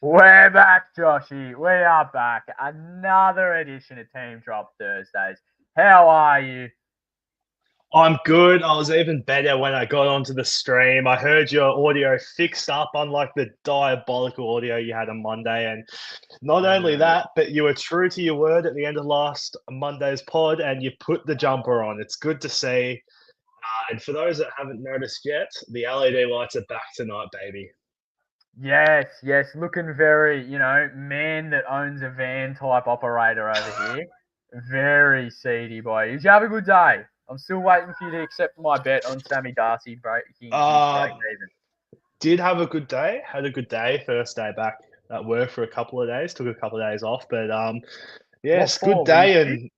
We're back, Joshy. We are back. Another edition of Team Drop Thursdays. How are you? I'm good. I was even better when I got onto the stream. I heard your audio fixed up, unlike the diabolical audio you had on Monday. And not only that, but you were true to your word at the end of last Monday's pod and you put the jumper on. It's good to see. And for those that haven't noticed yet, the LED lights are back tonight, baby. Yes. Looking very, man that owns a van type operator over here. Very seedy, boy. Did you have a good day? I'm still waiting for you to accept my bet on Sammy Darcy breaking his break even. Did have a good day. Had a good day. First day back at work for a couple of days. Took a couple of days off, but it's a good day. And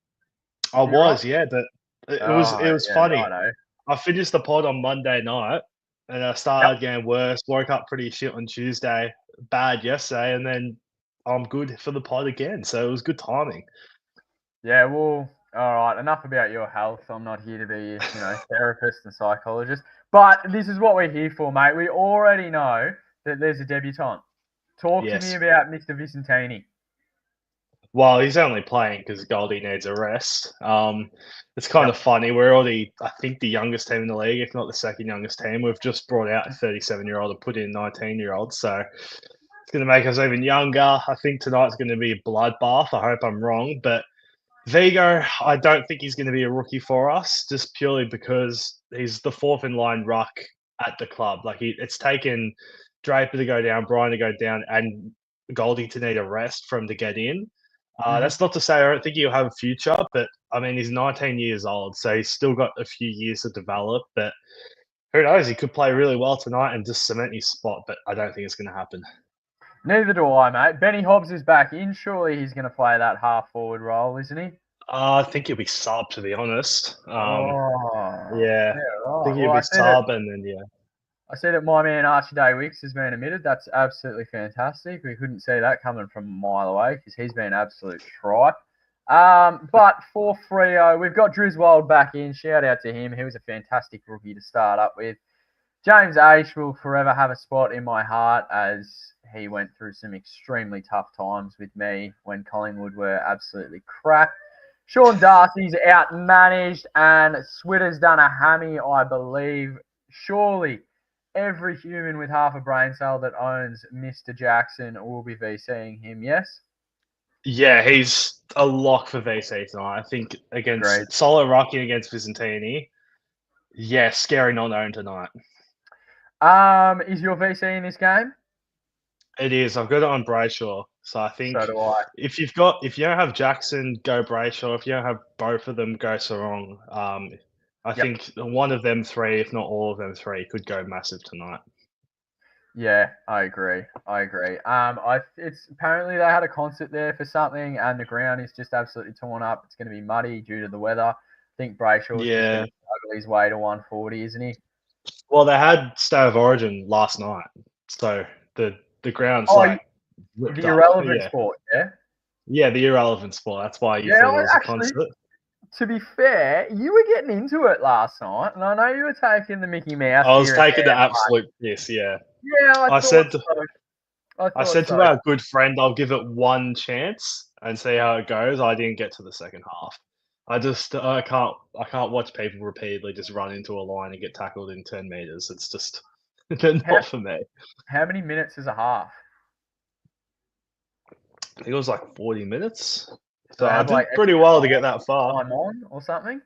I was, yeah. But it was funny. Righto. I finished the pod on Monday night, and I started getting worse. Woke up pretty shit on Tuesday, bad yesterday, and then I'm good for the pod again. So it was good timing. Yeah, well, all right. Enough about your health. I'm not here to be, therapist and psychologist. But this is what we're here for, mate. We already know that there's a debutant. Talk to me about Mr. Vicentini. Well, he's only playing because Goldie needs a rest. It's kind of funny. We're already, I think, the youngest team in the league, if not the second youngest team. We've just brought out a 37-year-old and put in 19-year-olds. So it's going to make us even younger. I think tonight's going to be a bloodbath. I hope I'm wrong. But Vigo, I don't think he's going to be a rookie for us, just purely because he's the fourth in line ruck at the club. Like it's taken Draper to go down, Brian to go down, and Goldie to need a rest for him to get in. That's not to say I don't think he'll have a future, but I mean, he's 19 years old, so he's still got a few years to develop. But who knows? He could play really well tonight and just cement his spot, but I don't think it's going to happen. Neither do I, mate. Benny Hobbs is back in. Surely he's going to play that half-forward role, isn't he? I think he'll be sub, to be honest. Right. I think he'll be sub, and then, I see that my man Archie Day Wicks has been admitted. That's absolutely fantastic. We couldn't see that coming from a mile away because he's been absolute tripe. But for Freo, we've got Driswold back in. Shout out to him. He was a fantastic rookie to start up with. James Aish will forever have a spot in my heart as he went through some extremely tough times with me when Collingwood were absolutely crap. Sean Darcy's outmanaged and Switter's done a hammy, I believe. Surely every human with half a brain cell that owns Mr. Jackson will be VCing him, yes? Yeah, he's a lock for VC tonight. I think against solo rucking against Vicentini. Yeah, scary not owned tonight. Is your VC in this game? It is. I've got it on Brayshaw. So I think so do I. If you don't have Jackson, go Brayshaw. If you don't have both of them, go Sarong. I think one of them three, if not all of them three, could go massive tonight. Yeah, I agree. It's apparently they had a concert there for something, and the ground is just absolutely torn up. It's going to be muddy due to the weather. I think Brayshaw's just going to struggle his way to 140, isn't he? Well, they had State of Origin last night, so the ground's the irrelevant sport, yeah. Yeah, the irrelevant sport. That's why you thought it was a concert. To be fair, you were getting into it last night, and I know you were taking the Mickey Mouse. I was taking the absolute piss, yeah. Yeah, I said to our good friend, I'll give it one chance and see how it goes. I didn't get to the second half. I can't watch people repeatedly just run into a line and get tackled in 10 meters. It's just not for me. How many minutes is a half? I think it was like 40 minutes. So I did pretty well to get that far. Time on or something?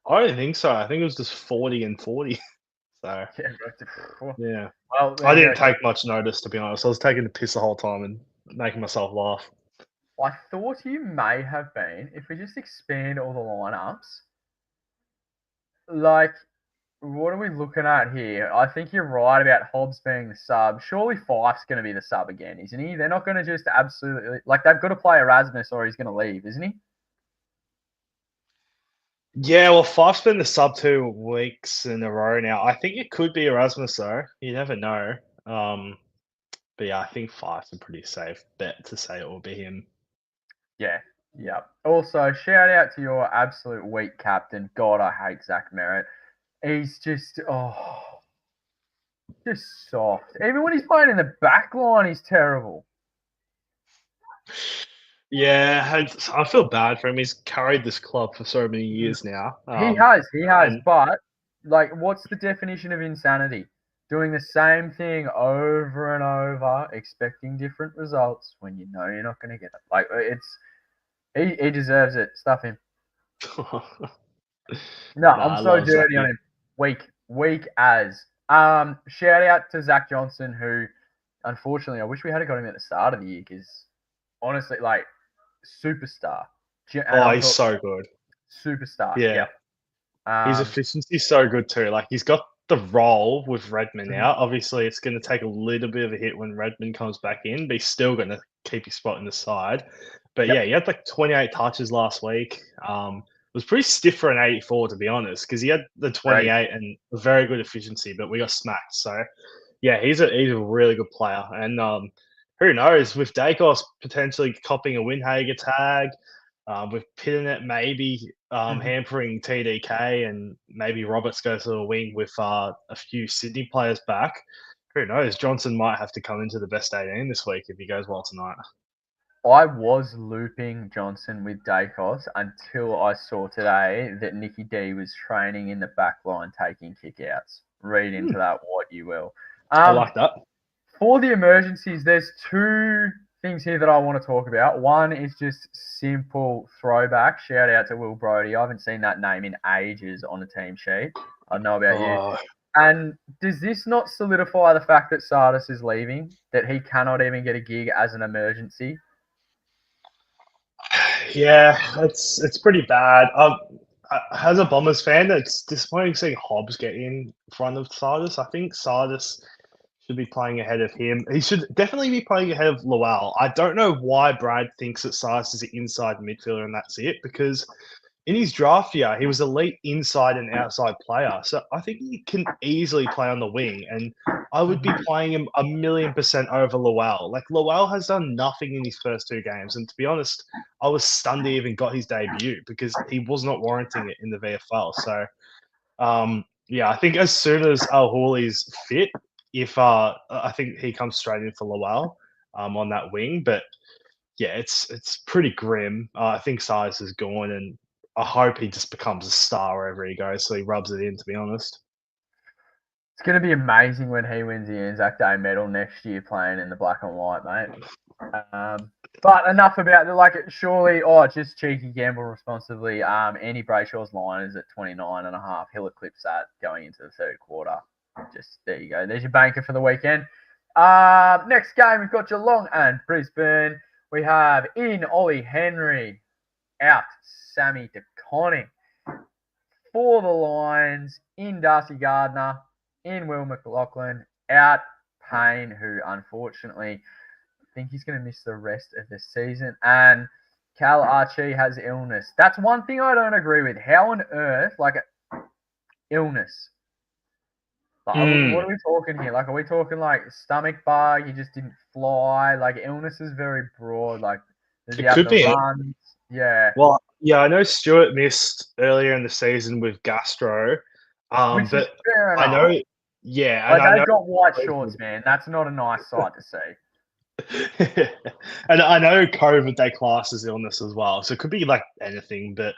I don't think so. I think it was just 40 and 40. So yeah. Well, I didn't take much notice, to be honest. I was taking the piss the whole time and making myself laugh. I thought you may have been, if we just expand all the lineups, like, what are we looking at here? I think you're right about Hobbs being the sub. Surely Fife's going to be the sub again, isn't he? They're not going to just absolutely... Like, they've got to play Erasmus or he's going to leave, isn't he? Yeah, well, Fife's been the sub 2 weeks in a row now. I think it could be Erasmus, though. You never know. But yeah, I think Fife's a pretty safe bet to say it will be him. Yeah. Also, shout out to your absolute weak captain. God, I hate Zach Merritt. He's just soft. Even when he's playing in the back line, he's terrible. Yeah, I feel bad for him. He's carried this club for so many years now. He has, And but like, what's the definition of insanity? Doing the same thing over and over, expecting different results when you know you're not going to get it. Like, he deserves it. Stuff him. No, nah, I'm I so love dirty on Zachy. him. Weak as. Shout out to Zach Johnson, who, unfortunately, I wish we had got him at the start of the year because, honestly, like, superstar. And Oh, I'm he's talking so good. superstar. Yeah. Yep. His efficiency's so good too. Like he's got the role with Redmond Mhm. out. Obviously, it's going to take a little bit of a hit when Redmond comes back in, but he's still going to keep his spot in the side. But Yep. yeah, he had like 28 touches last week. It was pretty stiff for an 84 to be honest, because he had the Great. 28 and a very good efficiency, but we got smacked. So yeah, he's a really good player, and who knows with Dacos potentially copying a Windhager tag. With Pitternet maybe Mhm. hampering TDK and maybe Roberts goes to the wing with a few Sydney players back. Who knows? Johnson might have to come into the best 18 this week if he goes well tonight. I was looping Johnson with Dacos until I saw today that Nicky D was training in the back line taking kickouts. Read into that what you will. I like that. For the emergencies, there's two things here that I want to talk about. One is just simple throwback. Shout out to Will Brodie. I haven't seen that name in ages on a team sheet. I don't know about you. Oh, And does this not solidify the fact that Sardis is leaving? That he cannot even get a gig as an emergency? yeah, it's pretty bad. As a Bombers fan, it's disappointing seeing Hobbs get in front of Sardis. I think Sardis should be playing ahead of him. He should definitely be playing ahead of Lowell. I don't know why Brad thinks that Sardis is an inside midfielder and that's it, because in his draft year, he was elite inside and outside player. So I think he can easily play on the wing. And I would be playing him 1,000,000% over Lowell. Like, Lowell has done nothing in his first two games. And to be honest, I was stunned he even got his debut because he was not warranting it in the VFL. So, yeah, I think as soon as Al Hawley's fit, if I think he comes straight in for Lowell on that wing. But yeah, it's pretty grim. I think Size is gone, and I hope he just becomes a star wherever he goes, so he rubs it in. To be honest, It's going to be amazing when he wins the Anzac Day medal next year playing in the black and white, mate. But enough about the like. Surely, just cheeky gamble responsibly. Andy Brayshaw's line is at 29.5. He'll eclipse that going into the third quarter. Just there you go. There's your banker for the weekend. Next game we've got Geelong and Brisbane. We have in Ollie Henry, out Sammy DeConning. For the Lions, in Darcy Gardner, in Will McLaughlin, out Payne, who unfortunately I think he's going to miss the rest of the season. And Cal Archie has illness. That's one thing I don't agree with. How on earth, like, illness? Like, what are we talking here? Like, are we talking like stomach bug? He just didn't fly. Like, illness is very broad. Like, does he it have could to be. run? Yeah. Well, yeah, I know Stewart missed earlier in the season with gastro, Which is but fair I enough. know, yeah, and Like, I they've know, got white shorts, man. That's not a nice sight to see. and I know COVID they class as illness as well, so it could be like anything. But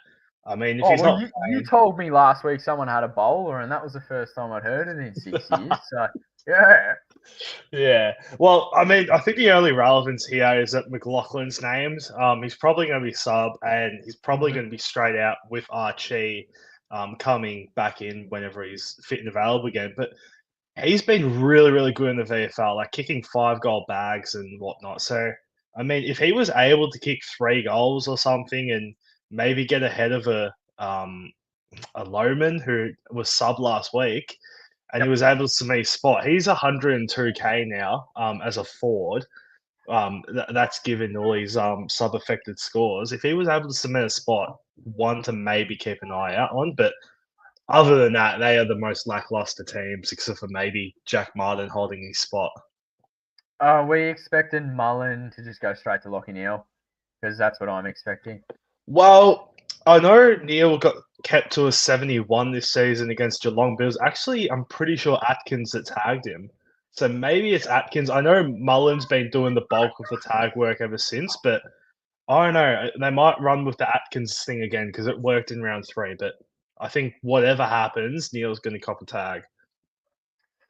I mean, if Oh, he's well, not you playing, told me last week someone had a bowler, and that was the first time I'd heard it in 6 years. So, yeah. yeah. Well, I mean, I think the only relevance here is that McLaughlin's names. He's probably going to be sub, and he's probably going to be straight out with Archie coming back in whenever he's fit and available again. But he's been really, really good in the VFL, like kicking 5 goal bags and whatnot. So, I mean, if he was able to kick 3 goals or something, and maybe get ahead of a Loman who was sub last week, and he Yep. was able to cement his spot. He's 102k now as a forward. That's given all his sub affected scores. If he was able to cement a spot, one to maybe keep an eye out on. But other than that, they are the most lackluster teams, except for maybe Jack Martin holding his spot. We expected Mullen to just go straight to Lockie Neal because that's what I'm expecting. Well, I know Neil got kept to a 71 this season against Geelong, but it was actually, I'm pretty sure, Atkins that tagged him. So maybe it's Atkins. I know Mullen's been doing the bulk of the tag work ever since, but I don't know. They might run with the Atkins thing again because it worked in round 3. But I think whatever happens, Neil's going to cop a tag.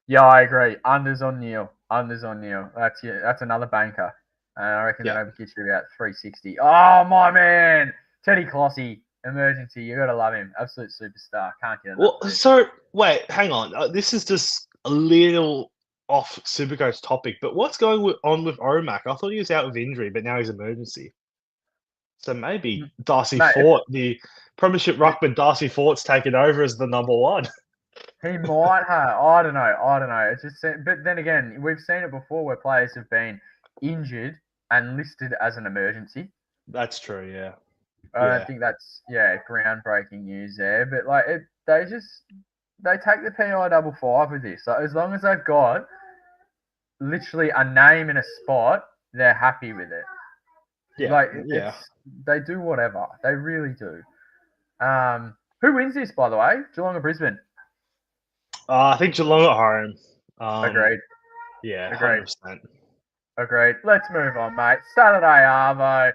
Yeah, I agree. Unders on Neil. Unders on Neil. That's another banker. And I reckon that'll get you about 360. Oh, my man. Teddy Clossy. Emergency. You got to love him. Absolute superstar. Can't get enough. Well, so wait, hang on. This is just a little off Supercoach topic, but what's going on with Omac? I thought he was out with injury, but now he's emergency. So maybe Darcy Fort, the Premiership ruckman Darcy Fort's taken over as the number 1. He might have. I don't know. It's just, but then again, we've seen it before where players have been injured and listed as an emergency. That's true. Yeah. I don't think that's groundbreaking news there, but like they take the PI55 with this. So as long as they've got literally a name in a spot, they're happy with it. Yeah, they do whatever. They really do. Who wins this, by the way? Geelong or Brisbane? I think Geelong at home. Agreed. Yeah, 100%. Agreed. Let's move on, mate. Saturday Arvo.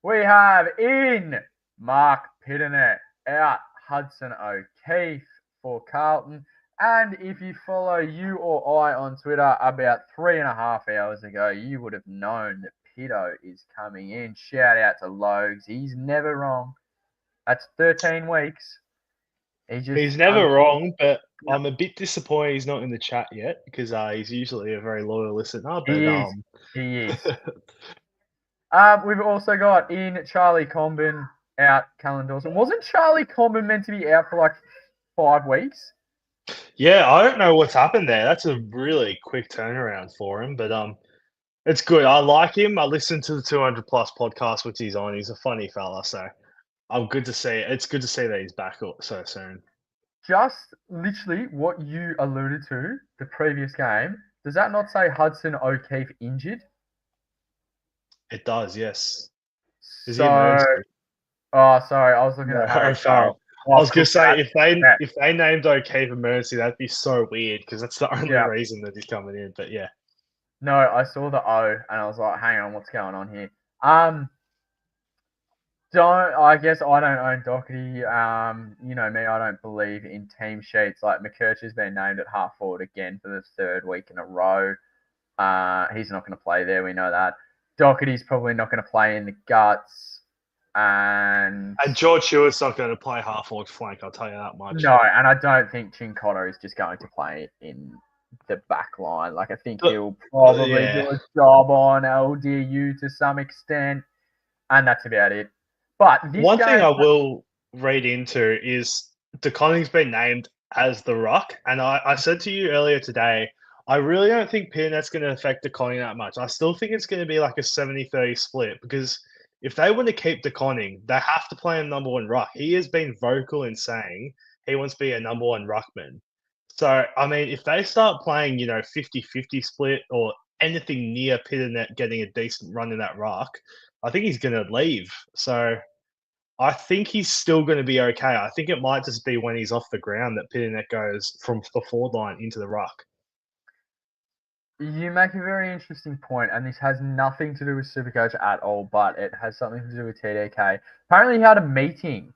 We have in Mark Pitternet, out Hudson O'Keefe for Carlton. And if you follow you or I on Twitter about 3.5 hours ago, you would have known that Pitto is coming in. Shout out to Logs. He's never wrong. That's 13 weeks. He's never wrong, but I'm a bit disappointed he's not in the chat yet because he's usually a very loyal listener. But he is. We've also got in Charlie Comben, out Callan Dawson. Wasn't Charlie Comben meant to be out for like 5 weeks? Yeah, I don't know what's happened there. That's a really quick turnaround for him, but it's good. I like him. I listened to the 200 Plus podcast, which he's on. He's a funny fella, so I'm good to see. It's good to see that he's back so soon. Just literally what you alluded to, the previous game, does that not say Hudson O'Keefe injured? It does, yes. Is he emergency? Oh, sorry. I was looking at Harry Farrell. I was going to say, if they named O'Keefe emergency, that'd be so weird because that's the only reason that he's coming in. But yeah. No, I saw the O and I was like, hang on, what's going on here? I guess I don't own Doherty. You know me, I don't believe in team sheets. Like McKercher's been named at half forward again for the 3rd week in a row. He's not going to play there. We know that. Doherty's probably not going to play in the guts. And George Hewitt's not going to play half forward flank, I'll tell you that much. No, and I don't think Chincotta is just going to play in the back line. Like, I think he'll probably do a job on LDU to some extent, and that's about it. But one thing I will read into is DeConning's been named as the ruck, and I said to you earlier today, I really don't think Piernet's going to affect DeConning that much. I still think it's going to be like a 70-30 split because if they want to keep DeConning, they have to play him number 1 ruck. He has been vocal in saying he wants to be a number 1 ruckman. So, I mean, if they start playing, 50-50 split or anything near Pitternet getting a decent run in that ruck, I think he's going to leave. So I think he's still going to be okay. I think it might just be when he's off the ground that Pitternet goes from the forward line into the ruck. You make a very interesting point, and this has nothing to do with Supercoach at all, but it has something to do with TDK. Apparently, he had a meeting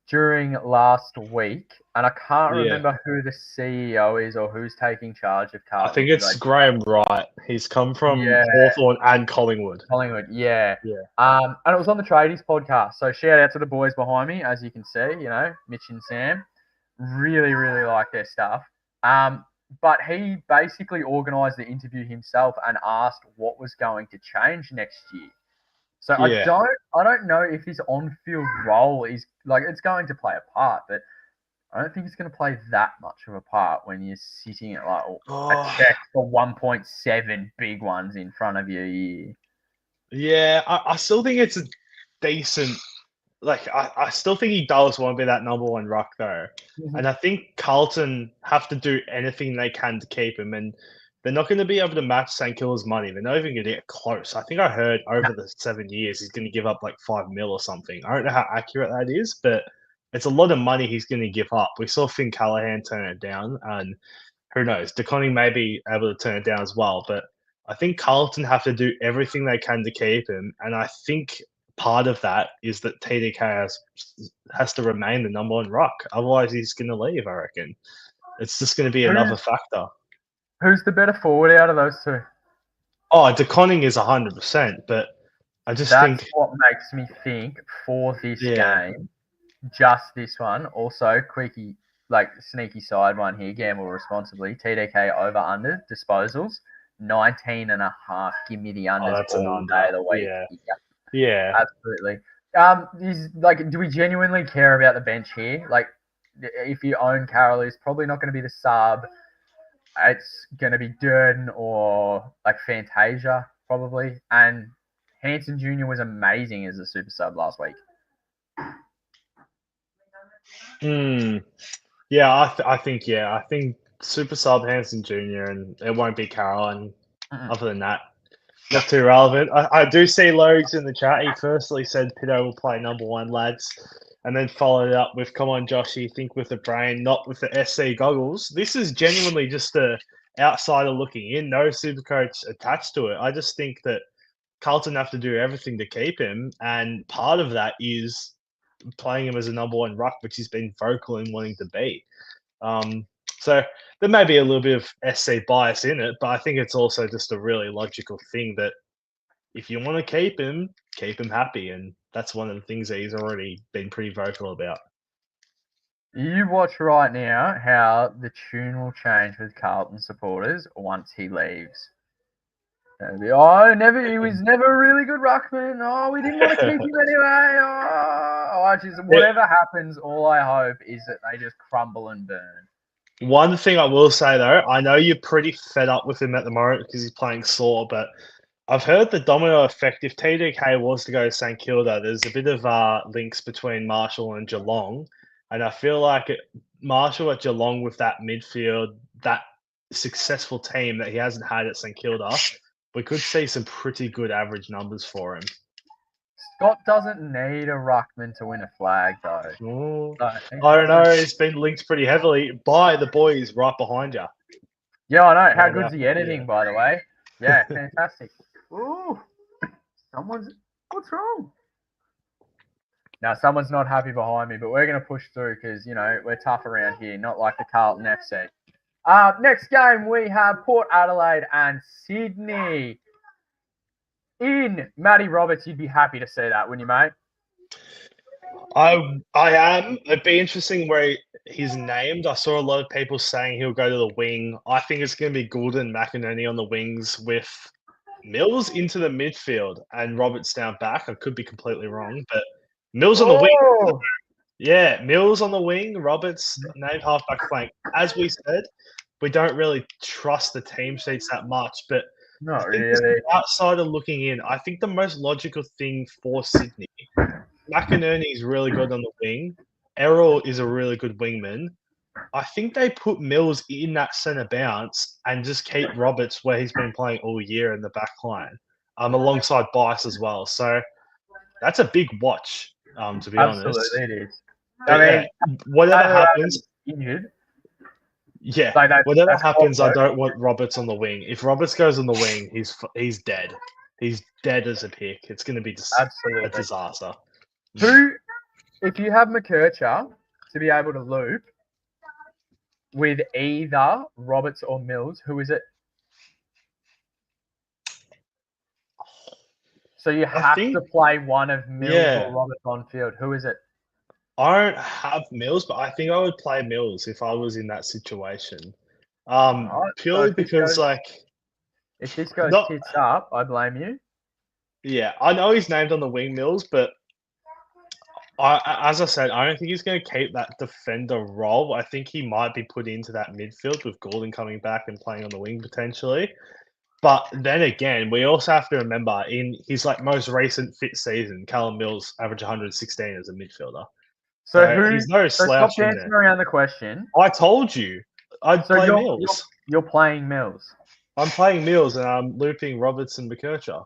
during last week, and I can't remember who the CEO is or who's taking charge of Carlton. I think it's Graham Wright. He's come from Hawthorn and Collingwood. Yeah. And it was on the Tradies podcast, so shout out to the boys behind me, as you can see, Mitch and Sam. Really, really like their stuff. But he basically organised the interview himself and asked what was going to change next year. So I don't know if his on-field role is it's going to play a part, but I don't think it's going to play that much of a part when you're sitting at a check for 1.7 big ones in front of you. Yeah, I still think it's a decent. I still think he does want to be that number 1 ruck though, and I think Carlton have to do anything they can to keep him, and they're not going to be able to match St Kilda's money. They're not even going to get close. I think I heard over the 7 years he's going to give up like $5 million or something. I don't know how accurate that is, but it's a lot of money he's going to give up. We saw Finn Callahan turn it down, and who knows? De Koning may be able to turn it down as well, but I think Carlton have to do everything they can to keep him, and I think part of that is that TDK has to remain the number one ruck. Otherwise, he's going to leave, I reckon. It's just going to be another factor. Who's the better forward out of those two? Oh, De Koning is 100%, but I just That's think what makes me think for this game, just this one. Also, quickie, sneaky side one here, gamble responsibly. TDK over under disposals, 19.5. Give me the unders all day of the week. Yeah. Absolutely. Do we genuinely care about the bench here? Like, if you own Carroll, he's probably not going to be the sub. It's going to be Durden or Fantasia, probably. And Hanson Jr. was amazing as a super sub last week. Yeah, I think super sub Hanson Jr. and it won't be Carroll. And other than that, not too relevant. I do see Logs in the chat. He firstly said Pitto will play number one, lads, and then followed it up with, come on, Joshy, think with the brain, not with the SC goggles. This is genuinely just a outsider looking in, no Supercoach attached to it. I just think that Carlton have to do everything to keep him, and part of that is playing him as a number one ruck, which he's been vocal in wanting to be. So there may be a little bit of SC bias in it, but I think it's also just a really logical thing that if you want to keep him happy, and that's one of the things that he's already been pretty vocal about. You watch right now how the tune will change with Carlton supporters once he leaves. He was never a really good ruckman. Oh, we didn't want to keep him anyway. Whatever happens, all I hope is that they just crumble and burn. One thing I will say, though, I know you're pretty fed up with him at the moment because he's playing sore, but I've heard the domino effect. If TDK was to go to St Kilda, there's a bit of links between Marshall and Geelong, and I feel like Marshall at Geelong with that midfield, that successful team that he hasn't had at St Kilda, we could see some pretty good average numbers for him. Scott doesn't need a ruckman to win a flag, though. I don't know. It's been linked pretty heavily by the boys right behind you. Yeah, I know. How good's the editing, by the way? Yeah, fantastic. Ooh, what's wrong? Now, someone's not happy behind me, but we're going to push through because, we're tough around here, not like the Carlton FC. Next game, we have Port Adelaide and Sydney. In Matty Roberts, you'd be happy to see that, wouldn't you, mate? I am. It'd be interesting where he's named. I saw a lot of people saying he'll go to the wing. I think it's going to be Gould and McInerney on the wings with Mills into the midfield and Roberts down back. I could be completely wrong, but Mills on the wing. Yeah, Mills on the wing, Roberts named halfback flank. As we said, we don't really trust the team sheets that much, but not really. Outside of looking in, I think the most logical thing for Sydney, McInerney is really good on the wing. Errol is a really good wingman. I think they put Mills in that centre bounce and just keep Roberts where he's been playing all year in the back line, alongside Bice as well. So that's a big watch, to be honest. Absolutely, it is. Whatever happens, injured. Yeah, whatever happens, I don't want Roberts on the wing. If Roberts goes on the wing, he's dead. He's dead as a pick. It's going to be a disaster. If you have McKercher to be able to loop with either Roberts or Mills, who is it? So you have to play one of Mills or Roberts on field. Who is it? I don't have Mills, but I think I would play Mills if I was in that situation. Purely because, if this goes tits up, I blame you. Yeah, I know he's named on the wing, Mills, but as I said, I don't think he's going to keep that defender role. I think he might be put into that midfield with Gordon coming back and playing on the wing potentially. But then again, we also have to remember in his most recent fit season, Callum Mills averaged 116 as a midfielder. So he's no slouch stop dancing around the question. I told you I'd play Mills. You're playing Mills. I'm playing Mills and I'm looping Roberts and McKercher.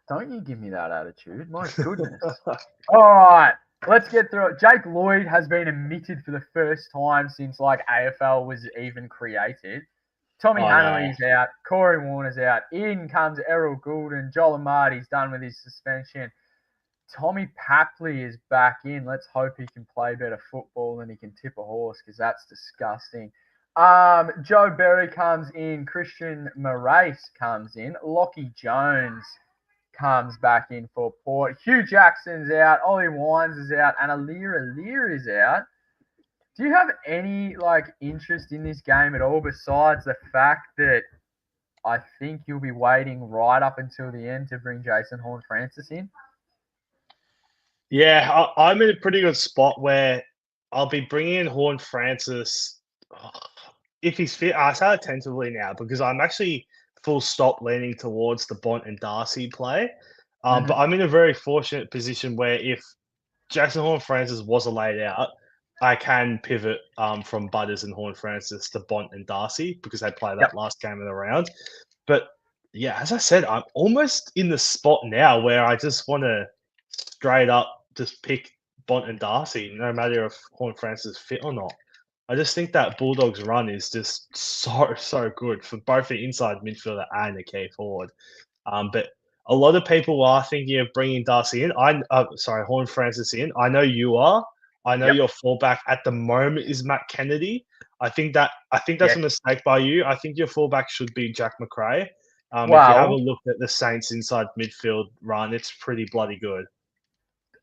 Don't you give me that attitude. My goodness. All right, let's get through it. Jake Lloyd has been omitted for the first time since AFL was even created. Tommy I know. Hanley's out. Corey Warner's out. In comes Errol Goulden. Joel Amarty's done with his suspension. Tommy Papley is back in. Let's hope he can play better football and he can tip a horse because that's disgusting. Joe Berry comes in. Christian Moraes comes in. Lockie Jones comes back in for Port. Hugh Jackson's out. Ollie Wines is out. And Alir is out. Do you have any interest in this game at all besides the fact that I think you'll be waiting right up until the end to bring Jason Horne-Francis in? Yeah, I'm in a pretty good spot where I'll be bringing in Horne-Francis if he's fit. I say it tentatively now because I'm actually full stop leaning towards the Bont and Darcy play. But I'm in a very fortunate position where if Jackson Horne-Francis was laid out, I can pivot from Butters and Horne-Francis to Bont and Darcy because they play that last game of the round. But yeah, as I said, I'm almost in the spot now where I just want to straight up just pick Bont and Darcy, no matter if Horne-Francis is fit or not. I just think that Bulldogs run is just so good for both the inside midfielder and the key forward. But a lot of people are thinking of bringing Darcy in. Horne-Francis in. I know you are. I know your fullback at the moment is Matt Kennedy. I think that's a mistake by you. I think your fullback should be Jack Macrae. If you have a look at the Saints inside midfield run, it's pretty bloody good.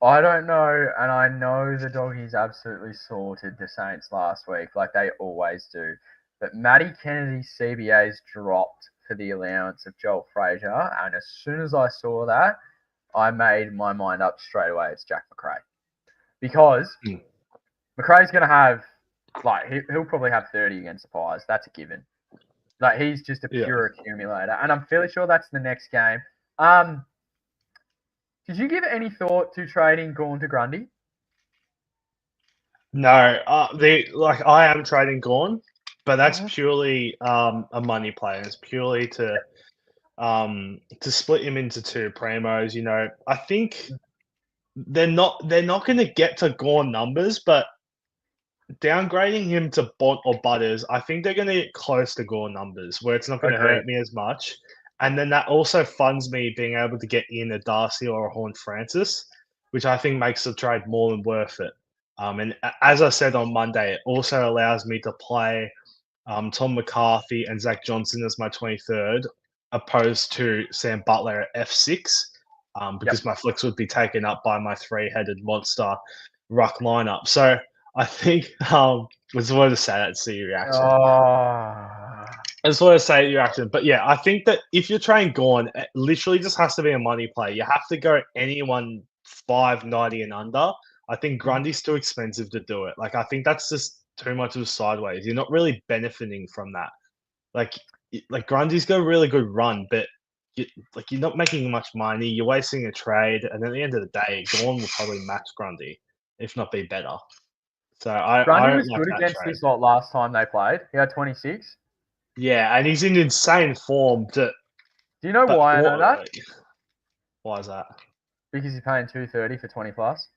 I don't know, and I know the Doggies absolutely sorted the Saints last week, like they always do. But Matty Kennedy's CBA's dropped for the allowance of Joel Frazier, and as soon as I saw that, I made my mind up straight away. It's Jack Macrae. Because Macrae's going to have, he'll probably have 30 against the Pies. That's a given. He's just a pure accumulator. And I'm fairly sure that's the next game. Did you give any thought to trading Gawn to Grundy? No. I am trading Gawn, but that's purely a money play. It's purely to split him into two primos. You know, I think they're not going to get to Gawn numbers, but downgrading him to Bont or Butters, I think they're going to get close to Gawn numbers where it's not going to hurt me as much. And then that also funds me being able to get in a Darcy or a Horne-Francis, which I think makes the trade more than worth it. And as I said on Monday, it also allows me to play Tom McCarthy and Zach Johnson as my 23rd, opposed to Sam Butler at F6, because my flex would be taken up by my three-headed monster ruck lineup. So I think I just wanted to say that to see your reaction. I just want to say your reaction. But yeah, I think that if you're trying Gawn, it literally just has to be a money play. You have to go anyone 590 and under. I think Grundy's too expensive to do it. I think that's just too much of a sideways. You're not really benefiting from that. Grundy's got a really good run, but you're not making much money. You're wasting a trade, and at the end of the day, Gawn will probably match Grundy, if not be better. So Grundy was good against this lot last time they played. He had 26. Yeah, and he's in insane form. Do you know why I know that? Why is that? Because he's paying $230 for 20 plus.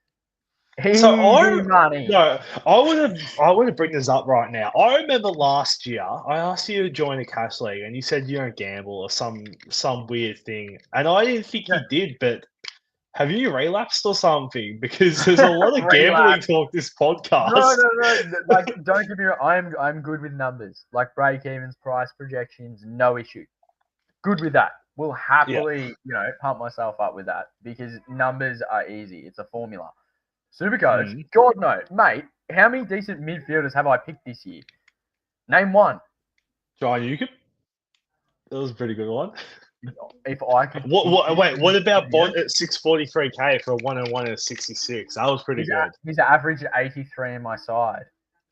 Money. No, I want to bring this up right now. I remember last year I asked you to join a cash league, and you said you don't gamble or some weird thing, and I didn't think you did. But have you relapsed or something? Because there's a lot of gambling talk this podcast. No. Don't get me wrong. I'm good with numbers, like break evens, price projections, no issue. Good with that. We'll happily, pump myself up with that because numbers are easy. It's a formula. Supercoach, God no, mate. How many decent midfielders have I picked this year? Name one. John Newcomb. That was a pretty good one. If I could. What about Bont at 643k for a 1-on-1 at 66? That was pretty good. He's averaged 83 in my side.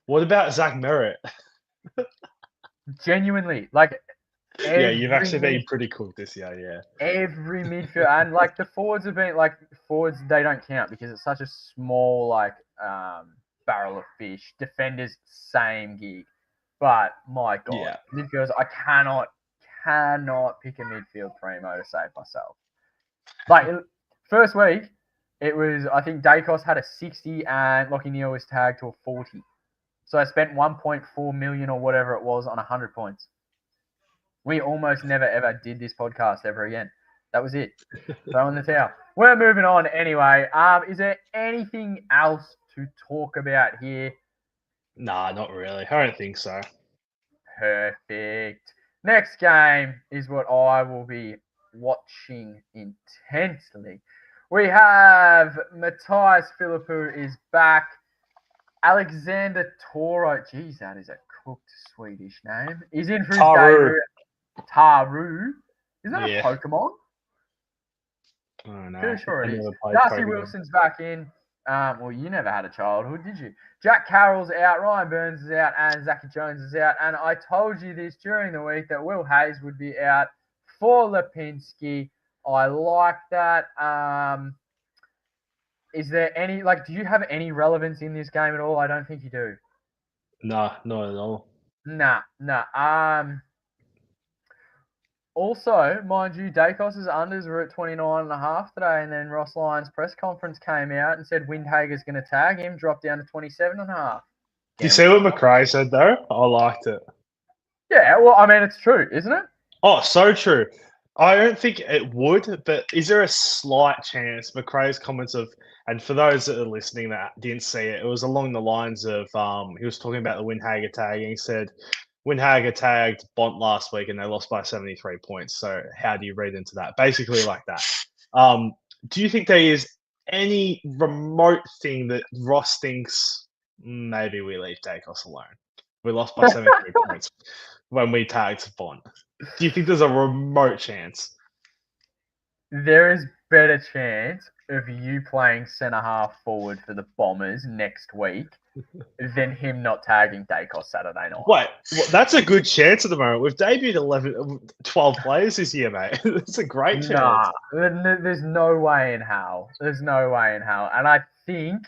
What about Zach Merritt? Genuinely, yeah, you've actually been pretty cooked this year, yeah. Every midfield, and the forwards have been forwards. They don't count because it's such a small barrel of fish. Defenders, same gig, but my God, midfielders, I cannot pick a midfield primo to save myself. First week, it was I think Dacos had a 60 and Lockie Neal was tagged to a 40. So I spent 1.4 million or whatever it was on 100 points. We almost never ever did this podcast ever again. That was it. Throw in the towel. We're moving on anyway. Is there anything else to talk about here? Nah, not really. I don't think so. Perfect. Next game is what I will be watching intensely. We have Matthias Philippou is back. Alexander Toro, geez, that is a cooked Swedish name. He's in for his debut. Taru. Isn't that a Pokemon? Oh, no. Pretty sure it is. Darcy Wilson's back in. Well, you never had a childhood, did you? Jack Carroll's out, Ryan Burns is out, and Zachy Jones is out. And I told you this during the week that Will Hayes would be out for Lipinski. I like that. Is there any, do you have any relevance in this game at all? I don't think you do. No, not at all. Nah. Also, mind you, Dacos's unders were at 29.5 today, and then Ross Lyon's press conference came out and said Windhager's going to tag him, dropped down to 27.5. Do you see what McRae said, though? I liked it. Yeah, well, I mean, it's true, isn't it? Oh, so true. I don't think it would, but is there a slight chance McRae's comments of, and for those that are listening that didn't see it, it was along the lines of, he was talking about the Windhager tag, and he said, Windhager tagged Bont last week and they lost by 73 points. So how do you read into that? Basically like that. Do you think there is any remote thing that Ross thinks maybe we leave Dacos alone? We lost by 73 points when we tagged Bont. Do you think there's a remote chance? There is better chance of you playing centre-half forward for the Bombers next week than him not tagging Dacos Saturday night. Wait, that's a good chance at the moment. We've debuted 12 players this year, mate. It's a great chance. There's no way in hell. There's no way in hell. And I think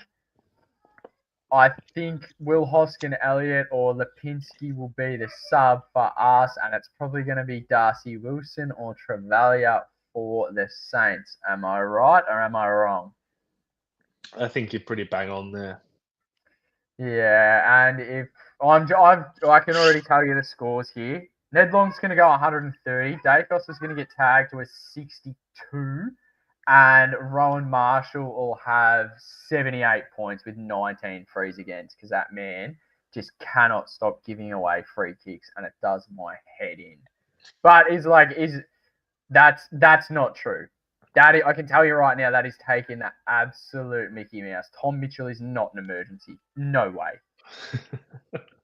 Will Hoskin Elliott or Lipinski will be the sub for us, and it's probably going to be Darcy Wilson or Travalia for the Saints. Am I right or am I wrong? I think you're pretty bang on there. Yeah, and if I can already tell you the scores here. Ned Long's going to go 130. Dacos is going to get tagged to a 62. And Rowan Marshall will have 78 points with 19 frees against because that man just cannot stop giving away free kicks, and it does my head in. But that's not true. I can tell you right now, that is taking the absolute Mickey Mouse. Tom Mitchell is not an emergency. No way.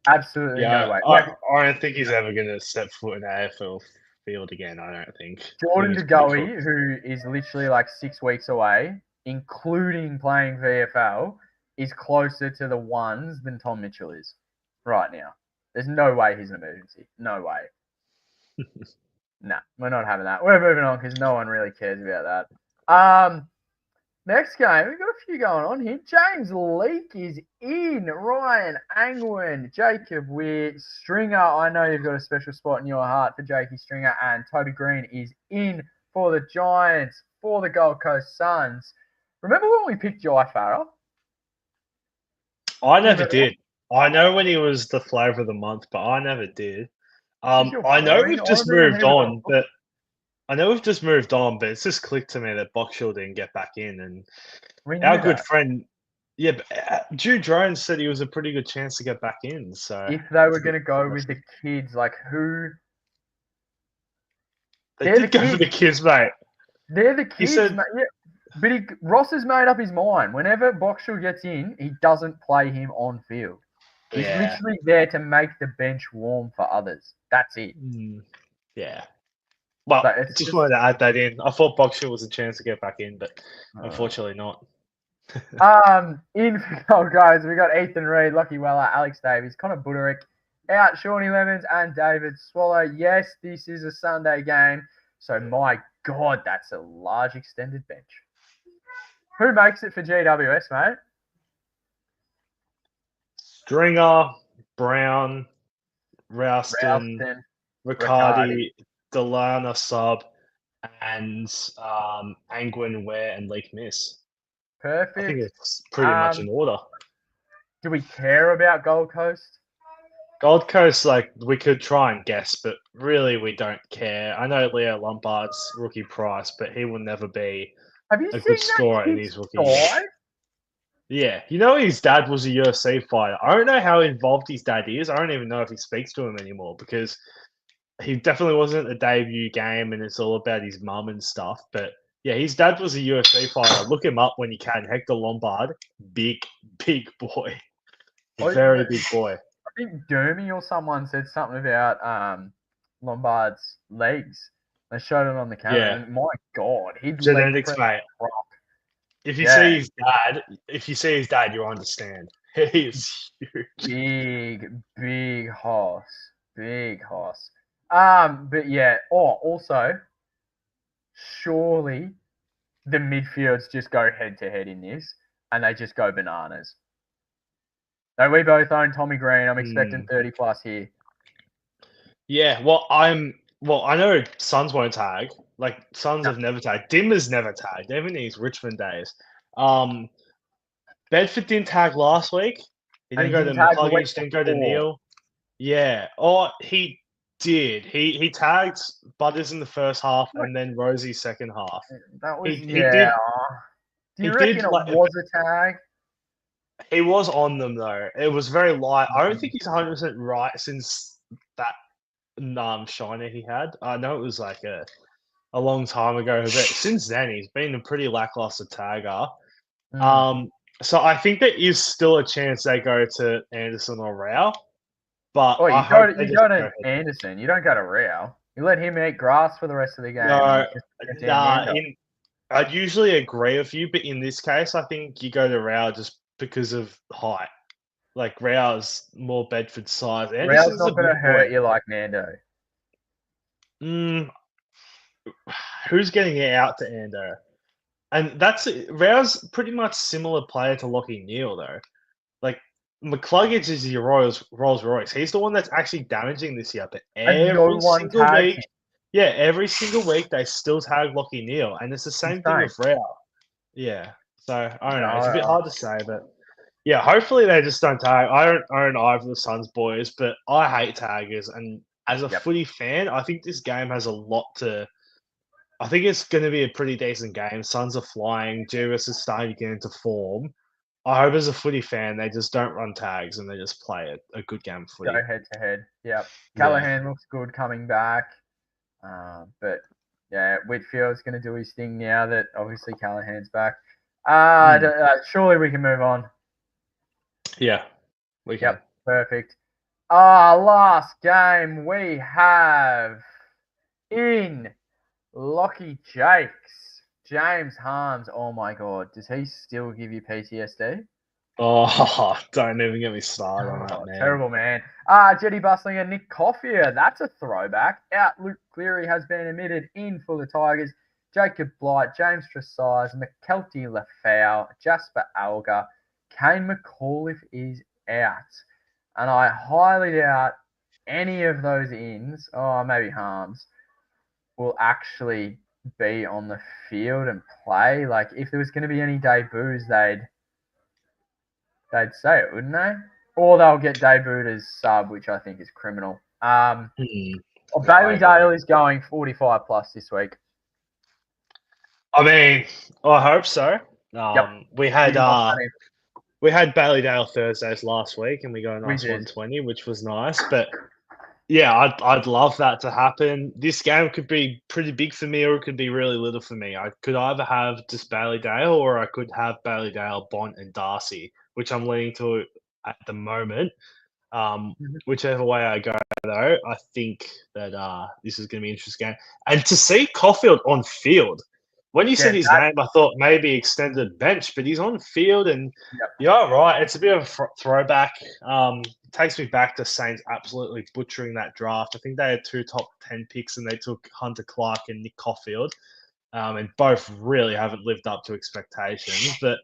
Absolutely no way. I don't think he's ever going to step foot in the AFL field again, I don't think. Jordan De Goey, who is literally like 6 weeks away, including playing VFL, is closer to the ones than Tom Mitchell is right now. There's no way he's an emergency. No way. Nah, we're not having that. We're moving on because no one really cares about that. Next game, we've got a few going on here. James Leake is in. Ryan Angwin, Jacob Weir, Stringer. I know you've got a special spot in your heart for Jakey Stringer, and Toby Green is in for the Giants, for the Gold Coast Suns. Remember when we picked Jai Farah? I never did. I know when he was the flavour of the month, but I never did. I know we've just moved on, but it's just clicked to me that Boxhill didn't get back in, and our good friend, but Jude Drones said he was a pretty good chance to get back in. So if they were going to go with the kids, like who? They did go for the kids, mate. They're the kids, mate. Yeah. But Ross has made up his mind. Whenever Boxhill gets in, he doesn't play him on field. He's literally there to make the bench warm for others. That's it. Yeah. Well, I just wanted to add that in. I thought Boxhill was a chance to get back in, but unfortunately not. In for Gold Coast, we got Ethan Reid, Lockie Weller, Alex Davies, Connor Buderick, out Shawnee Lemons and David Swallow. Yes, this is a Sunday game, so my God, that's a large extended bench. Who makes it for GWS, mate? Stringer, Brown, Rouston, Riccardi, Delana sub, and Angwin, Ware, and Leake Miss. Perfect. I think it's pretty much in order. Do we care about Gold Coast? Gold Coast, like we could try and guess, but really we don't care. I know Leo Lombard's rookie price, but he will never be Have you a good seen that scorer in kid's his rookie year. thigh? Yeah, his dad was a UFC fighter. I don't know how involved his dad is. I don't even know if he speaks to him anymore because he definitely wasn't a debut game, and it's all about his mum and stuff. But yeah, his dad was a UFC fighter. Look him up when you can. Hector Lombard, big, big boy, I very big boy. think Doomy or someone said something about Lombard's legs. They showed it on the camera, Yeah, and my God, he'd leg genetics, press mate. rock. If you Yeah, see his dad, you'll understand. He is huge. big horse, big horse. But yeah. Oh, also, surely the midfields just go head to head in this, and they just go bananas. So we both own Tommy Green. I'm expecting 30 plus here. Yeah, I know Suns won't tag. Like Suns have never tagged. Dimmer's never tagged, even in his Richmond days. Bedford didn't tag last week. He And didn't he go to didn't tag the week McCluggage, didn't go to before. Neil. Yeah. Oh, he did. He tagged Butters in the first half and then Rosie second half. That was, He yeah. did Do he you reckon did it like was a tag? he was on them though. It was very light. I don't think he's 100% right since that shiner he had. I know it was like a long time ago, but since then he's been a pretty lackluster tagger. Mm. So I think there is still a chance they go to Anderson or Rao, but Oh, I you hope go to they you just go go to ahead. Anderson. You don't go to Rio. You let him eat grass for the rest of the game and No, just down nah, Yando. I'd usually agree with you, but in this case, I think you go to Rao just because of height. Like Rao's more Bedford size. Rio's Anderson's a not going big to boy. hurt you like Nando. Mm, who's getting it out to Ando? And that's Rao's pretty much similar player to Lockie Neal though. Like McCluggage is your Rolls Royce. He's the one that's actually damaging this year. But And no every one single tags week, him. yeah, every single week they still tag Lockie Neal, and it's the same thing Insane. with Rao. Yeah, so I don't know. It's a bit No, hard to say, but yeah, hopefully they just don't tag. I don't own either of the Suns boys, but I hate taggers, and as a yep. footy fan, I think this game has a lot to. I think it's going to be a pretty decent game. Suns are flying. GWS is starting to get into form. I hope as a footy fan they just don't run tags and they just play a good game of Go footy. head to head. Yep. Yeah. Callahan looks good coming back. But yeah, Whitfield's going to do his thing now that obviously Callahan's back. Surely we can move on. Yeah. We can. Yep. Perfect. Last game we have in Lockie Jakes. James Harms. Oh my God. Does he still give you PTSD? Oh, don't even get me started on that, Oh, man. terrible, man. Jetty Bustling and Nick Coffier. That's a throwback. Out Luke Cleary has been admitted in for the Tigers. Jacob Blight, James Tressise, McKelty Lafau, Jasper Alga, Kane McAuliffe is out. And I highly doubt any of those ins, maybe Harms, will actually be on the field and play. Like, if there was going to be any debuts, they'd say it, wouldn't they? Or they'll get debuted as sub, which I think is criminal. Bailey Dale is going 45 plus this week. I mean, I hope so. Yep. We had Bailey Dale Thursdays last week, and we got a We nice did. 120, which was nice. But yeah, I'd love that to happen. This game could be pretty big for me, or it could be really little for me. I could either have just Bailey Dale, or I could have Bailey Dale, Bont, and Darcy, which I'm leaning to at the moment. Whichever way I go, though, I think that this is going to be an interesting game. And to see Caulfield on field, when you said his name, I thought maybe extended bench, but he's on field, and yeah, right. It's a bit of a throwback. Takes me back to Saints absolutely butchering that draft. I think they had 2 top 10 picks, and they took Hunter Clark and Nick Caulfield, and both really haven't lived up to expectations. But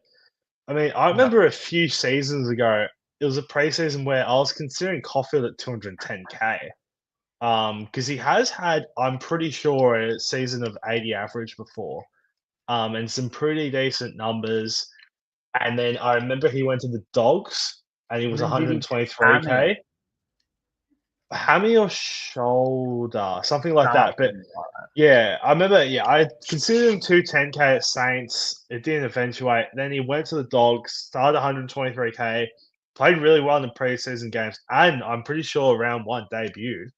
I mean, I remember a few seasons ago, it was a preseason where I was considering Caulfield at 210K. Because he has had, I'm pretty sure, a season of 80 average before, and some pretty decent numbers. And then I remember he went to the Dogs, and he was And then did he 123K. hammy or shoulder, something like that. But Something like that. yeah, I remember. Yeah, I considered him 210k at Saints. It didn't eventuate. Then he went to the Dogs, started 123k, played really well in the preseason games, and I'm pretty sure round one debuted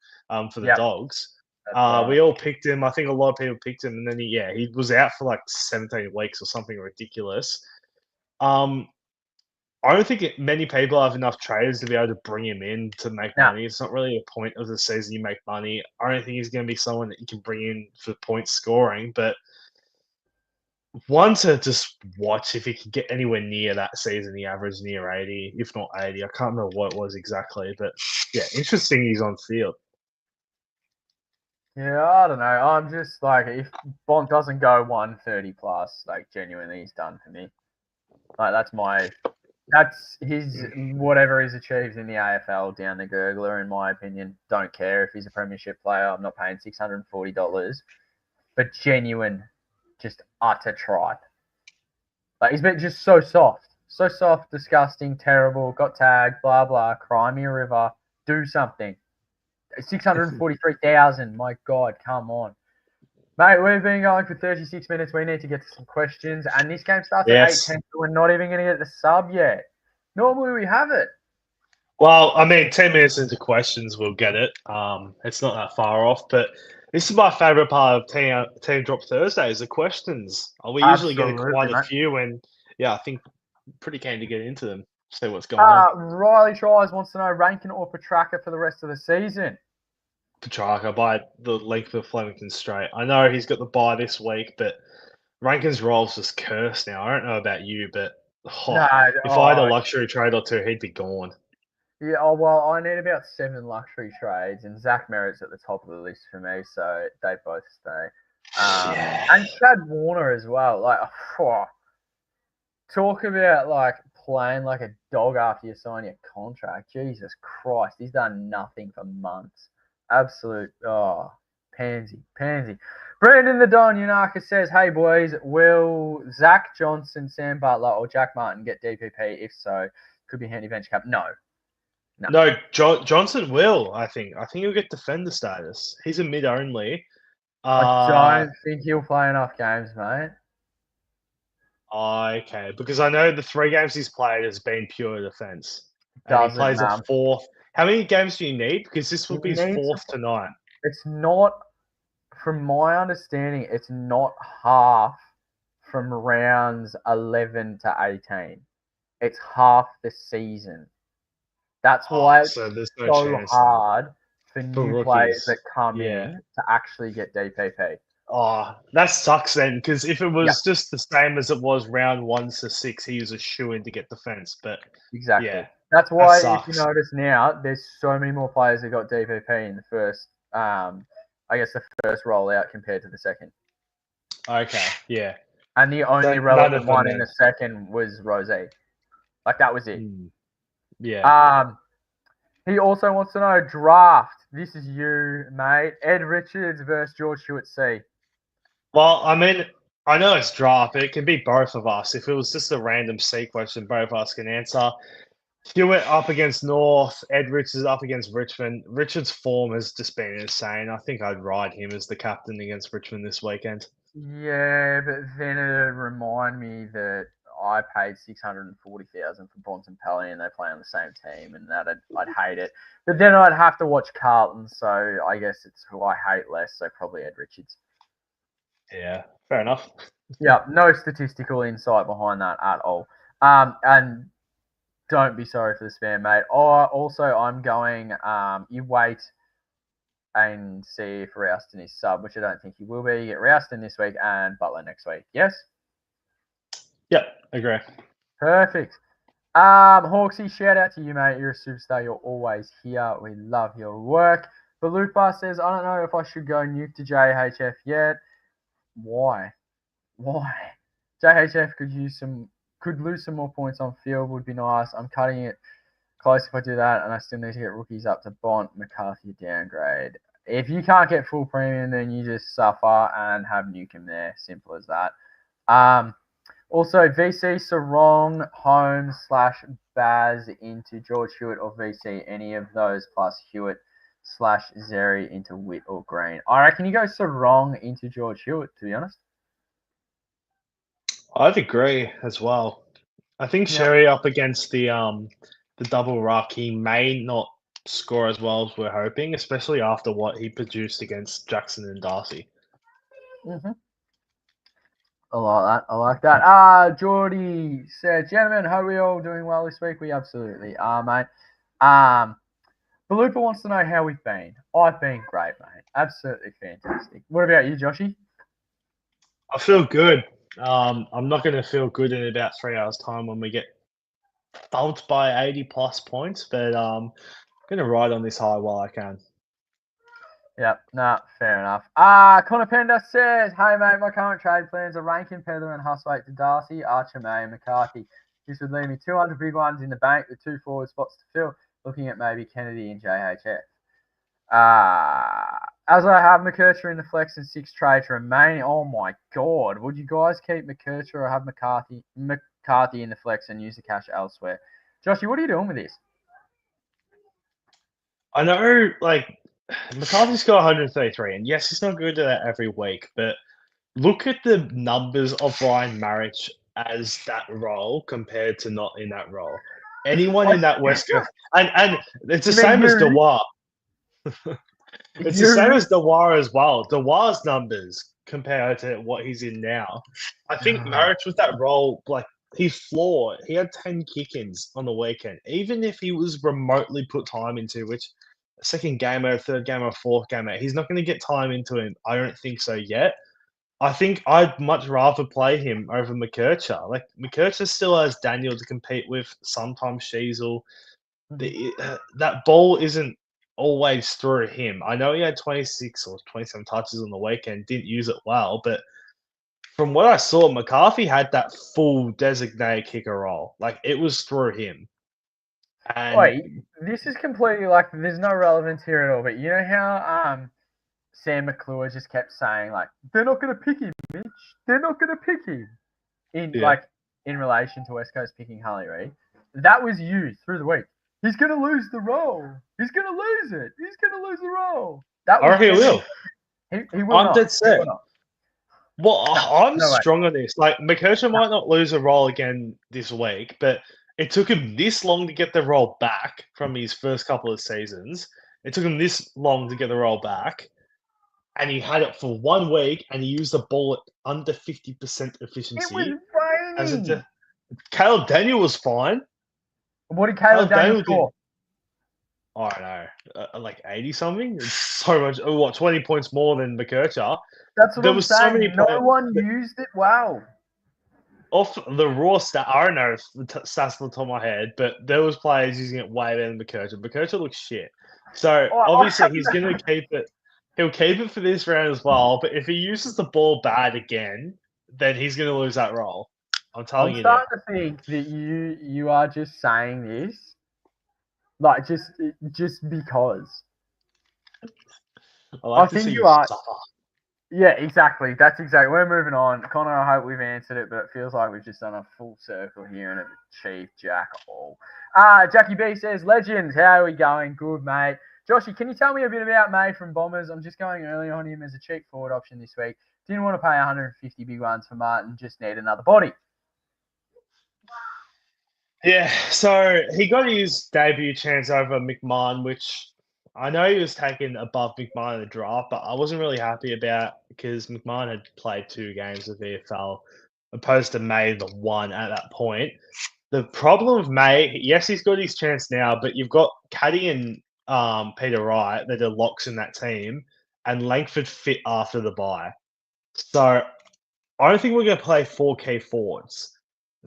for the Yep, Dogs. that's right. We all picked him. I think a lot of people picked him, and then he was out for like 17 weeks or something ridiculous. I don't think many people have enough traders to be able to bring him in to make Now, money. It's not really a point of the season you make money. I don't think he's going to be someone that you can bring in for point scoring, but one to just watch if he could get anywhere near that season. He averaged near 80, if not 80. I can't remember what it was exactly, but yeah, interesting he's on field. yeah, I don't know. I'm just like, if Bont doesn't go 130 plus, like genuinely, he's done for me. Like that's his whatever he's achieved in the AFL down the gurgler, in my opinion. Don't care if he's a premiership player. I'm not paying $640, but genuine, just utter tripe. Like he's been just so soft, disgusting, terrible. Got tagged, blah blah. Cry me a river. Do something. 643,000. My God, come on. Mate, we've been going for 36 minutes. We need to get to some questions. And this game starts at 8:10, so we're not even going to get the sub yet. Normally we have it. Well, I mean, 10 minutes into questions, we'll get it. It's not that far off, but this is my favourite part of Team Drop Thursday is the questions. We usually get quite a few, and yeah, I think pretty keen to get into them, see what's going on. Riley Tries wants to know Rankin or Petrarca for the rest of the season. Petrarca by the length of Flemington Straight. I know he's got the bye this week, but Rankin's role's just cursed now. I don't know about you, but if I had a luxury trade or two, he'd be gone. Yeah, well, I need about 7 luxury trades, and Zach Merritt's at the top of the list for me, so they both stay. And Chad Warner as well. Like, talk about like playing like a dog after you sign your contract. Jesus Christ, he's done nothing for months. Absolute pansy. Brandon the Don Yanaka says, "Hey boys, will Zach Johnson, Sam Butler, or Jack Martin get DPP? If so, could be handy bench cap." No, Johnson will. I think he'll get defender status. He's a mid only. I don't think he'll play enough games, mate. Okay, because I know the 3 games he's played has been pure defense. And he plays a 4th. How many games do you need? Because this will be his 4th tonight. It's not, from my understanding, it's not half from rounds 11 to 18. It's half the season. That's why it's so hard for new players that come in to actually get DPP. Oh, that sucks then, because if it was just the same as it was round 1 to 6, he was a shoo-in to get defense. But exactly, yeah, that's why if you notice now, there's so many more players that got DPP in the first, the first rollout compared to the second. Okay, yeah. And the only relevant one in the second was Rose. Like that was it. Yeah. He also wants to know draft. This is you, mate. Ed Richards versus George Hewitt C. Well, I mean, I know it's draft, but it can be both of us. If it was just a random C question, both of us can answer. Hewitt up against North, Ed Richards up against Richmond. Richards' form has just been insane. I think I'd ride him as the captain against Richmond this weekend. Yeah, but then it'd remind me that I paid $640,000 for Bontempelli and they play on the same team, and that I'd hate it. But then I'd have to watch Carlton, so I guess it's who I hate less, so probably Ed Richards. Yeah, fair enough. Yeah, no statistical insight behind that at all. And don't be sorry for the spam, mate. Also, I'm going, you wait and see if Rouston is sub, which I don't think he will be. You get Rouston this week and Butler next week. Yes? Yep, agree. Perfect. Hawksy, shout out to you, mate. You're a superstar. You're always here. We love your work. But Lupa says, I don't know if I should go nuke to JHF yet. Why? JHF could lose some more points on field, would be nice. I'm cutting it close if I do that, and I still need to get rookies up to Bont, McCarthy downgrade. If you can't get full premium, then you just suffer and have Newcomb there. Simple as that. Also, VC Sarong, Holmes / Baz into George Hewitt or VC, any of those plus Hewitt Zeri into Witt or Green. I reckon you go Sarong into George Hewitt, to be honest. I'd agree as well. I think Sherry up against the double ruck, he may not score as well as we're hoping, especially after what he produced against Jackson and Darcy. Mm-hmm. I like that. Geordie said, gentlemen, hope we all doing well this week. We absolutely are, mate. Belupa wants to know how we've been. I've been great, mate. Absolutely fantastic. What about you, Joshy? I feel good. I'm not going to feel good in about 3 hours' time when we get thumped by 80-plus points, but I'm going to ride on this high while I can. Yep, fair enough. Connor Pender says, hey, mate, my current trade plans are Rankin, Pedler, and Huswaite to Darcy, Archer, May, and McCarthy. This would leave me 200 big ones in the bank with 2 forward spots to fill, looking at maybe Kennedy and JHF. As I have McKercher in the flex and 6 trades remaining, oh my God, would you guys keep McKercher or have McCarthy in the flex and use the cash elsewhere? Joshy, what are you doing with this? I know, McCarthy's got 133, and yes, he's not going to do that every week, but look at the numbers of Brian Marich as that role compared to not in that role. Anyone in that West Coast, and it's the same as Dewar. It's the same as Dewar as well. Dewar's numbers compared to what he's in now. I think Marich with that role, he's flawed. He had 10 kick-ins on the weekend. Even if he was remotely put time into, which second gamer, third gamer, fourth gamer, he's not going to get time into him. I don't think so yet. I think I'd much rather play him over McKercher. McKercher still has Daniel to compete with, sometimes Sheasel. That ball isn't always through him. I know he had 26 or 27 touches on the weekend, didn't use it well, but from what I saw, McCarthy had that full designated kicker role. It was through him. And wait, this is completely there's no relevance here at all, but you know how Sam McClure just kept saying, they're not going to pick him, Mitch. They're not going to pick him. In relation to West Coast picking Harley Reid. That was you through the week. He's going to lose the role. He's going to lose it. He's going to lose the role. That was he will. He will not. Dead set. Well, I'm strong on this. McKercher might not lose a role again this week, but it took him this long to get the role back from his first couple of seasons. It took him this long to get the role back. And he had it for 1 week, and he used the ball at under 50% efficiency. It was raining. Caleb Daniel was fine. What did Caleb Daniel score? I don't know, 80 something. It's so much. 20 points more than McKercher. That's what I'm saying. So many no one used it well. Off the raw stat, I don't know stats on the top of my head, but there was players using it way better than McKercher. McKercher looks shit. So obviously he's going to keep it. He'll keep it for this round as well, but if he uses the ball bad again, then he's going to lose that role. I'm telling you. I'm starting to think that you are just saying this, just because. I think you are. Suffer. Yeah, exactly. That's exactly. We're moving on. Connor, I hope we've answered it, but it feels like we've just done a full circle here and have achieved jack all. Jackie B says, Legends, how are we going? Good, mate. Joshy, can you tell me a bit about May from Bombers? I'm just going early on him as a cheap forward option this week. Didn't want to pay 150 big ones for Martin. Just need another body. Yeah, so he got his debut chance over McMahon, which I know he was taken above McMahon in the draft, but I wasn't really happy about because McMahon had played 2 games of VFL opposed to May the 1 at that point. The problem with May, yes, he's got his chance now, but you've got Caddy and Peter Wright that are locks in that team, and Langford fit after the bye. So I don't think we're going to play 4 key forwards.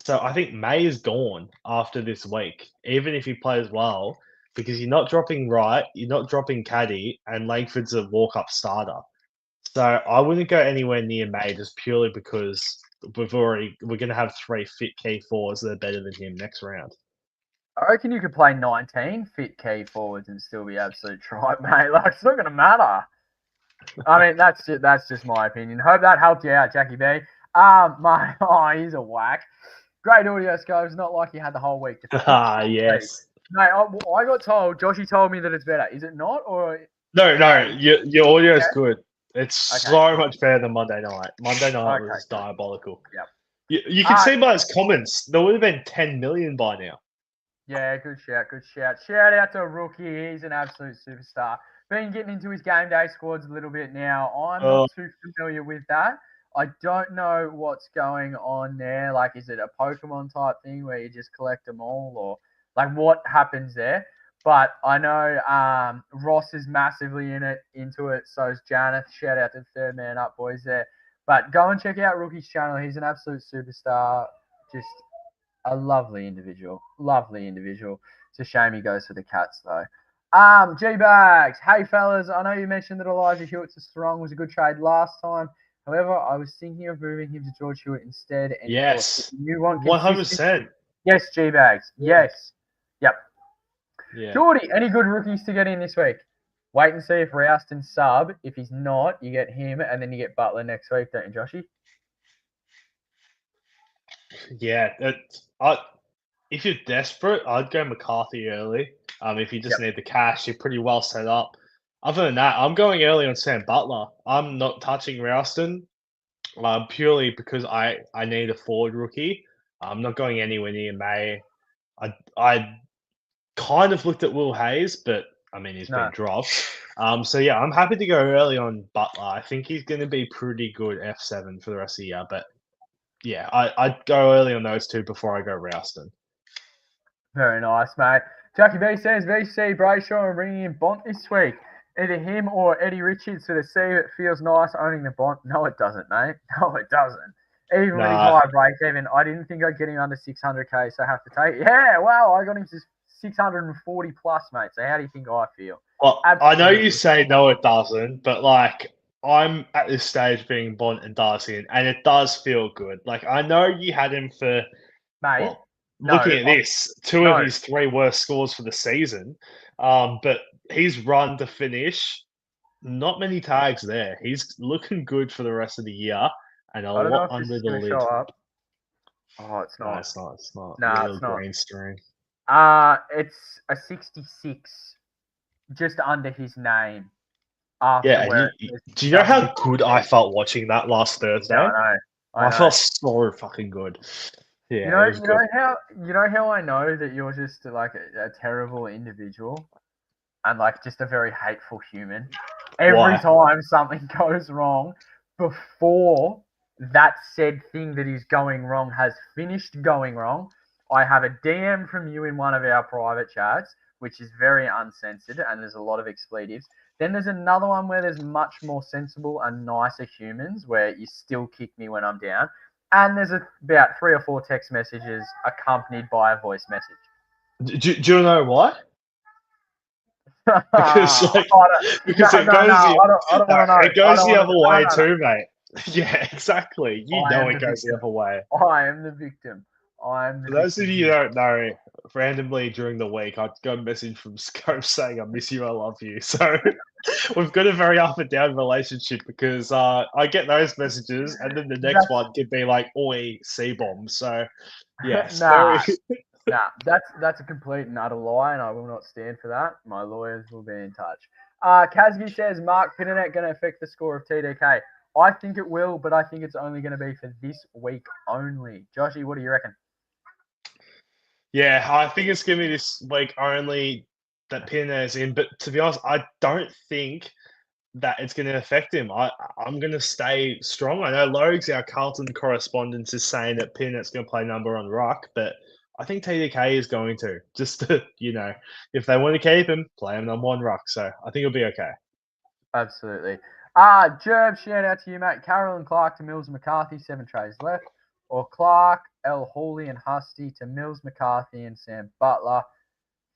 So I think May is gone after this week, even if he plays well, because you're not dropping Wright, you're not dropping Caddy, and Langford's a walk-up starter. So I wouldn't go anywhere near May just purely because we're going to have 3 fit key forwards that are better than him next round. I reckon you could play 19 fit key forwards and still be absolute tripe, mate. It's not going to matter. I mean, that's just my opinion. Hope that helped you out, Jackie B. Mate, he's a whack. Great audio, Scobes. Not like you had the whole week to yes. Mate, I got told, Joshy told me that it's better. Is it not, or No, your audio is good. It's Okay. so much better than Monday night. Monday night Okay, was good. diabolical. Yep. You can see by his comments, there would have been 10 million by now. Yeah, good shout, good shout. Shout out to Rookie. He's an absolute superstar. Been getting into his game day squads a little bit now. I'm not too familiar with that. I don't know what's going on there. Like, is it a Pokemon type thing where you just collect them all, or like what happens there? But I know Ross is massively into it. So is Janeth. Shout out to the third man up boys there. But go and check out Rookie's channel. He's an absolute superstar. Just a lovely individual. Lovely individual. It's a shame he goes for the Cats, though. G-Bags. Hey, fellas. I know you mentioned that Elijah Hewitt to Strong was a good trade last time. However, I was thinking of moving him to George Hewitt instead. And yes. You want 100%. Yes, G-Bags. Yes. Yep. Yeah. Geordie, any good rookies to get in this week? Wait and see if Rouston's sub. If he's not, you get him, and then you get Butler next week, don't you, Joshy? Yeah. If you're desperate, I'd go McCarthy early. If you just need the cash, you're pretty well set up. Other than that, I'm going early on Sam Butler. I'm not touching Rouston purely because I need a forward rookie. I'm not going anywhere near May. I kind of looked at Will Hayes, but I mean he's been dropped. So yeah, I'm happy to go early on Butler. I think he's going to be pretty good F7 for the rest of the year. But yeah, I'd go early on those two before I go Rouston. Very nice, mate. Jackie B says VC Brayshaw are bringing in Bont this week. Either him or Eddie Richards to the sea. It feels nice owning the Bont. No, it doesn't, mate. No, it doesn't. Even with his high break even, I didn't think I'd get him under 600k, so I have to take. Yeah, wow, I got him to 640 plus, mate. So how do you think I feel? Well, absolutely. I know you say no, it doesn't, but like I'm at this stage being Bont and Darcy, and it does feel good. Like I know you had him for, mate. Looking at this, two of his three worst scores for the season, but his run to finish, not many tags there. He's looking good for the rest of the year, and a lot under the lid. Show up. Oh, it's not. No, it's not. It's not. No, it's not. Green screen. It's a 66, just under his name. Yeah, do you know how good I felt watching that last Thursday? Yeah, I know. I felt so fucking good. Yeah, you know how I know that you're just like a terrible individual and like just a very hateful human. Every time something goes wrong, before that said thing that is going wrong has finished going wrong, I have a DM from you in one of our private chats, which is very uncensored and there's a lot of expletives. Then there's another one where there's much more sensible and nicer humans where you still kick me when I'm down. And there's about 3 or 4 text messages accompanied by a voice message. Do you know why? Because it goes the other way too, mate. Yeah, exactly. You know it goes the other way. I am the victim. For those of you who don't know, randomly during the week, I got a message from Scobes saying, I miss you, I love you. So we've got a very up and down relationship because I get those messages and then the next one could be like, oi, C-bomb. So, yes. That's a complete and utter lie and I will not stand for that. My lawyers will be in touch. Kazgi says, Mark Pinnonet going to affect the score of TDK. I think it will, but I think it's only going to be for this week only. Joshy, what do you reckon? Yeah, I think it's going to be this week only that Pinnonet is in. But to be honest, I don't think that it's going to affect him. I'm going to stay strong. I know Logues, our Carlton correspondent, is saying that Pinnet's going to play number on ruck, but I think TDK is going to. Just to, if they want to keep him, play him number one ruck. So I think it'll be okay. Absolutely. Jerb, shout out to you, mate. Carroll and Clark to Mills and McCarthy, 7 trays left. Or Clark, L. Hawley and Husty to Mills, McCarthy and Sam Butler.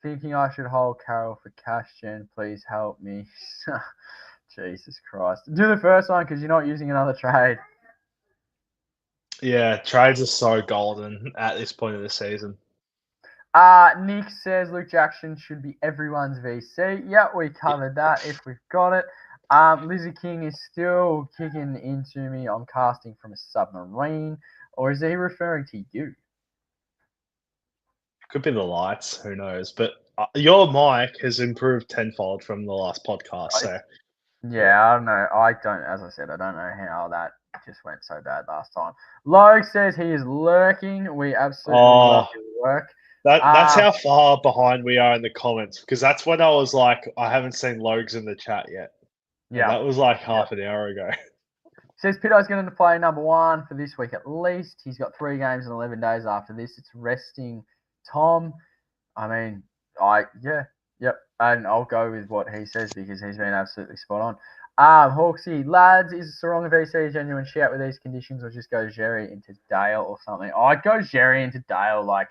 Thinking I should hold Carroll for cash gen. Please help me. Jesus Christ. Do the first one because you're not using another trade. Yeah, trades are so golden at this point of the season. Nick says Luke Jackson should be everyone's VC. Yeah, we covered that if we've got it. Lizzie King is still kicking into me. I'm casting from a submarine. Or is he referring to you? Could be the lights. Who knows? But Your mic has improved tenfold from the last podcast. So Yeah, I don't know. As I said, I don't know how that just went so bad last time. Logue says he is lurking. We absolutely love his work. that's how far behind we are in the comments, because that's when I was like, I haven't seen Logs in the chat yet. Yeah, that was like half an hour ago. Says Pitto's going to play number 1 for this week at least. He's got 3 games in 11 days after this. It's resting Tom. I mean, yep. And I'll go with what he says because he's been absolutely spot on. Hawksy, lads, is Sarong VC a genuine shout with these conditions, or just go Jerry into Dale or something? I'd go Jerry into Dale. Like,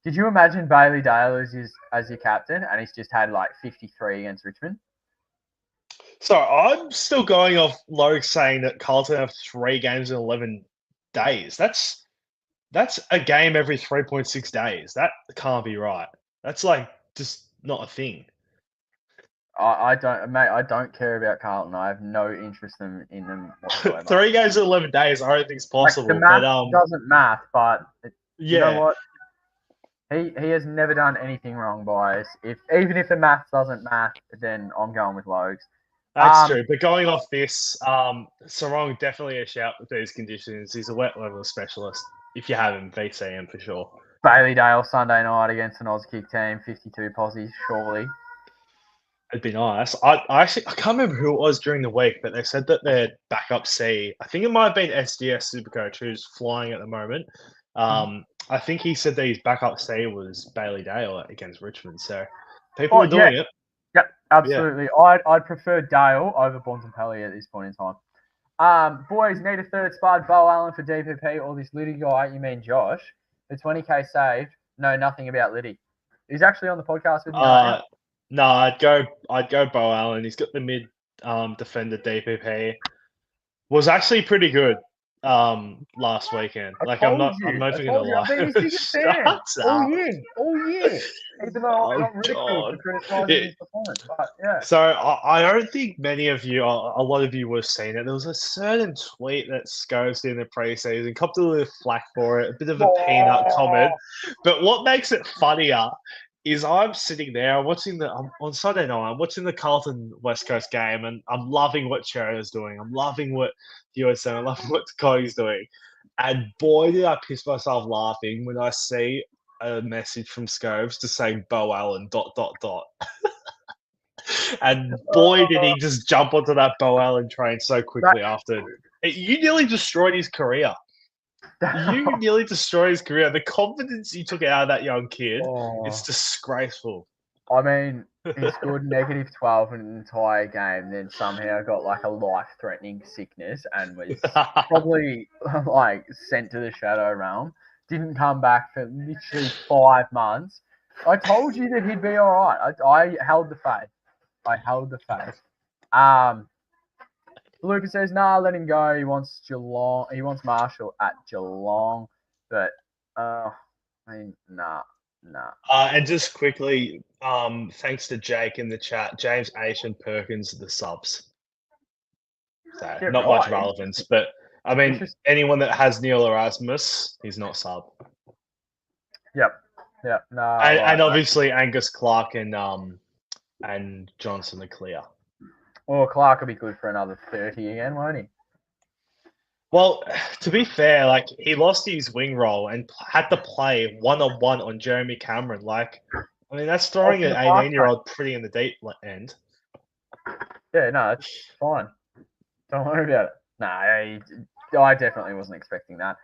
did you imagine Bailey Dale as your captain and he's just had like 53 against Richmond? So I'm still going off Logue saying that Carlton have 3 games in 11 days. That's a game every 3.6 days. That can't be right. That's like just not a thing. I don't care about Carlton. I have no interest in them whatsoever. 3 games in 11 days, I don't think it's possible. Like, the math doesn't math, but you know what? He has never done anything wrong, boys. Even if the math doesn't math, then I'm going with Logues. That's true. But going off this, Sarong definitely a shout with these conditions. He's a wet level specialist. If you have him, VCM for sure. Bailey Dale Sunday night against an Oz kick team, 52 posies, surely. It'd be nice. I can't remember who it was during the week, but they said that their backup C, I think it might have been SDS Supercoach, who's flying at the moment. I think he said that his backup C was Bailey Dale against Richmond. So people are doing it. Yep, absolutely. Yeah. I'd prefer Dale over Bontempelli at this point in time. Boys, need a third spud. Bo Allen for DPP or this Liddy guy, you mean Josh, for 20k saved. Know nothing about Liddy. He's actually on the podcast with me. No, I'd go Bo Allen. He's got the mid defender DPP. Was actually pretty good last weekend. Like I'm not even gonna lie. All year. Even though I'm not ridiculed for criticizing his performance. But yeah. So I don't think many of you, a lot of you would have seen it. There was a certain tweet that Scobes did in the preseason, copped a little flack for it, a bit of a peanut comment. But what makes it funnier is I'm sitting there watching on Sunday night, I'm watching the Carlton West Coast game, and I'm loving what Cherry's doing. I'm loving what USM, I'm loving what Cody's doing. And boy, did I piss myself laughing when I see a message from Scobes to say Bo Allen ... And boy, did he just jump onto that Bo Allen train so quickly after. You nearly destroyed his career. You nearly destroyed his career. The confidence you took out of that young kid, it's disgraceful. I mean, he scored -12 in an entire game, then somehow got like a life-threatening sickness and was probably like sent to the shadow realm. Didn't come back for literally 5 months. I told you that he'd be all right. I held the faith. Lucas says, nah, let him go. He wants Geelong. He wants Marshall at Geelong. But, I mean, nah. And just quickly, thanks to Jake in the chat, James Aish and Perkins are the subs. So, not much relevance. But, I mean, anyone that has Neil Erasmus, he's not sub. Yep. No. And obviously Angus Clark and Johnson are clear. Well, Clark will be good for another 30 again, won't he? Well, to be fair, like he lost his wing role and had to play one-on-one on Jeremy Cameron. Like, I mean, that's throwing an 18-year-old pretty in the deep end. Yeah, no, it's fine. Don't worry about it. Nah, I definitely wasn't expecting that.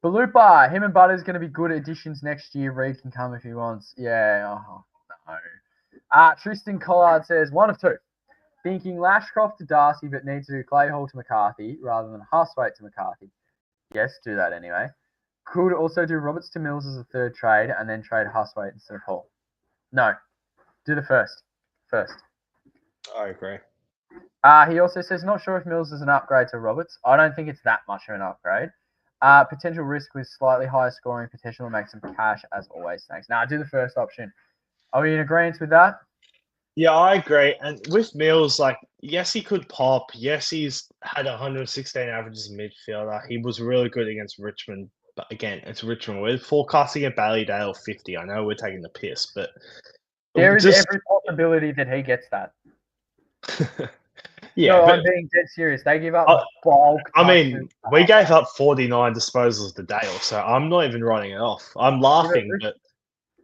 Balupa, him and Butter's going to be good additions next year. Reed can come if he wants. Yeah, no. Tristan Collard says, 1 of 2. Thinking Lashcroft to Darcy, but need to do Clay Hall to McCarthy rather than Hustwaite to McCarthy. Yes, do that anyway. Could also do Roberts to Mills as a third trade and then trade Hustwaite instead of Hall. No, do the first. I agree. He also says, not sure if Mills is an upgrade to Roberts. I don't think it's that much of an upgrade. Potential risk with slightly higher scoring potential will make some cash as always. Thanks. Do the first option. Are we in agreement with that? Yeah, I agree. And with Mills, like, yes, he could pop. Yes, he's had 116 averages in midfielder. He was really good against Richmond But again, it's Richmond. We're forecasting at Ballydale 50. I know we're taking the piss, but there is just every possibility that he gets that. yeah. No, But I'm being dead serious. They give up bulk. I mean, we gave up 49 disposals to Dale, so I'm not even writing it off. I'm laughing, but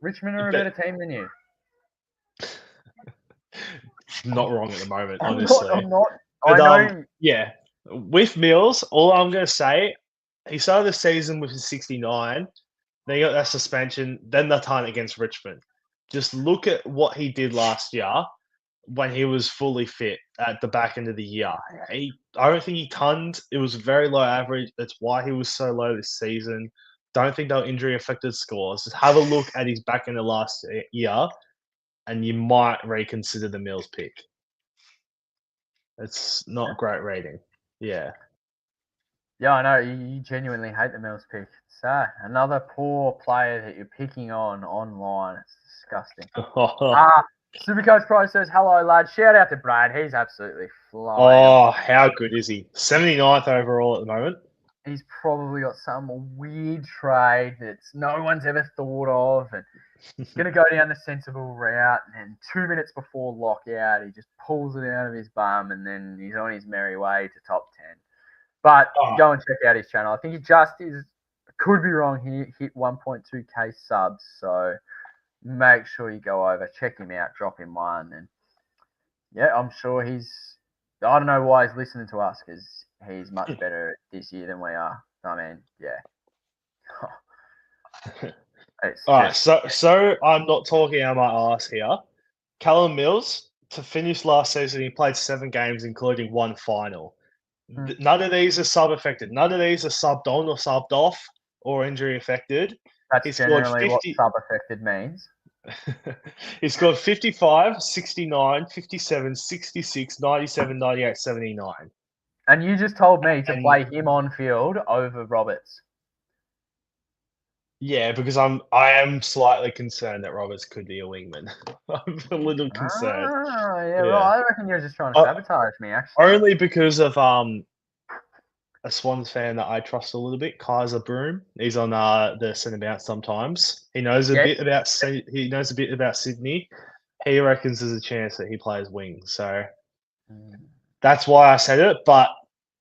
Richmond are a better team than you. Not wrong at the moment, I'm honestly. not. But, I know. Yeah, with Mills, all I'm going to say, he started the season with his 69. Then he got that suspension. Then the ton against Richmond. Just look at what he did last year when he was fully fit at the back end of the year. I don't think he tonned. It was very low average. That's why he was so low this season. Don't think they're injury affected scores. Just have a look at his back end of last year, and you might reconsider the Mills pick. It's not great rating. Yeah. Yeah, I know. You genuinely hate the Mills pick. So, another poor player that you're picking on online. It's disgusting. Supercoach Pro says, hello, lad. Shout out to Brad. He's absolutely flying. Oh, how good is he? 79th overall at the moment. He's probably got some weird trade that no one's ever thought of. And he's going to go down the sensible route. And 2 minutes before lockout, he just pulls it out of his bum. And then he's on his merry way to top 10. But go and check out his channel. I think he just is, could be wrong, he hit 1.2k subs. So make sure you go over, check him out, drop him one. And yeah, I'm sure I don't know why he's listening to us because he's much better this year than we are. I mean, yeah. All right, so I'm not talking out my ass here. Callum Mills, to finish last season, he played 7 games, including 1 final. None of these are sub-affected. None of these are subbed on or subbed off or injury affected. That's generally what sub-affected means. He scored 55, 69, 57, 66, 97, 98, 79. And you just told me to play him on field over Roberts. Yeah, because I am slightly concerned that Roberts could be a wingman. I'm a little concerned. Yeah, well, I reckon you're just trying to sabotage me, actually. Only because of a Swans fan that I trust a little bit, Kaiser Broom. He's on the centre bounce sometimes. He knows a bit about Sydney. He reckons there's a chance that he plays wing. So that's why I said it. But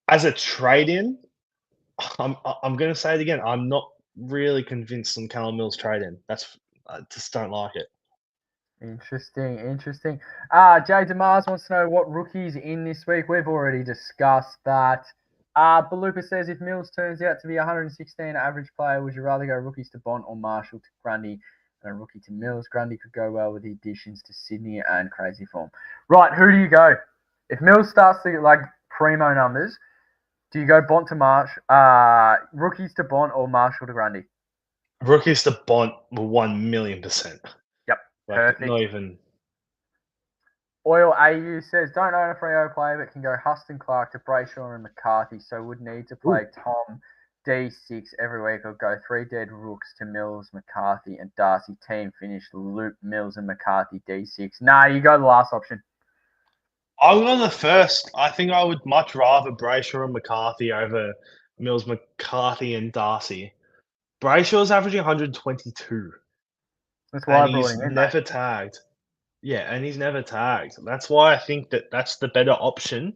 as a trade-in, I'm going to say it again. I'm not really convinced on Callum Mills trade-in. I just don't like it. Interesting. Jay Demars wants to know what rookies in this week. We've already discussed that. Belupa says, if Mills turns out to be 116 average player, would you rather go rookies to Bont or Marshall to Grundy and a rookie to Mills? Grundy could go well with the additions to Sydney and crazy form. Right, who do you go? If Mills starts to get like primo numbers, do you go Bont to Marsh, rookies to Bont or Marshall to Grundy? Rookies to Bont 1,000,000%. Yep, perfect. Not even... Oil AU says, don't own a Freo player, but can go Huston Clark to Brayshaw and McCarthy, so would need to play Tom D6 every week or go 3 dead rooks to Mills, McCarthy, and Darcy. Team finish Loop, Mills, and McCarthy D6. Nah, you go the last option. I'll go the first. I think I would much rather Brayshaw and McCarthy over Mills, McCarthy, and Darcy. Brayshaw's averaging 122. That's why I brought him in. He's never tagged. Yeah, and he's never tagged. That's why I think that's the better option.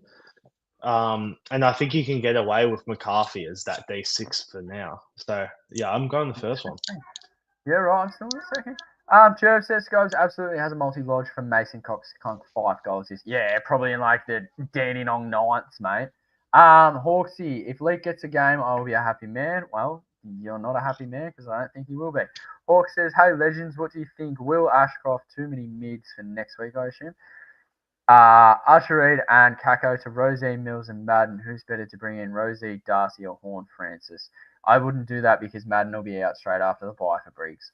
And I think you can get away with McCarthy as that D6 for now. So, yeah, I'm going the first one. Yeah, right. I'm still in a second. Jerv says Scobes absolutely has a multi-lodge from Mason Cox, 5 goals. Yeah, probably in like the Dandenong Ninths, mate. Hawksy, if Leake gets a game, I will be a happy man. Well, you're not a happy man because I don't think he will be. Hawk says, hey, legends, what do you think? Will Ashcroft, too many mids for next week, I assume? Usher Reid and Kako to Rosie, Mills, and Madden. Who's better to bring in, Rosie, Darcy, or Horn Francis? I wouldn't do that because Madden will be out straight after the bye for Briggs.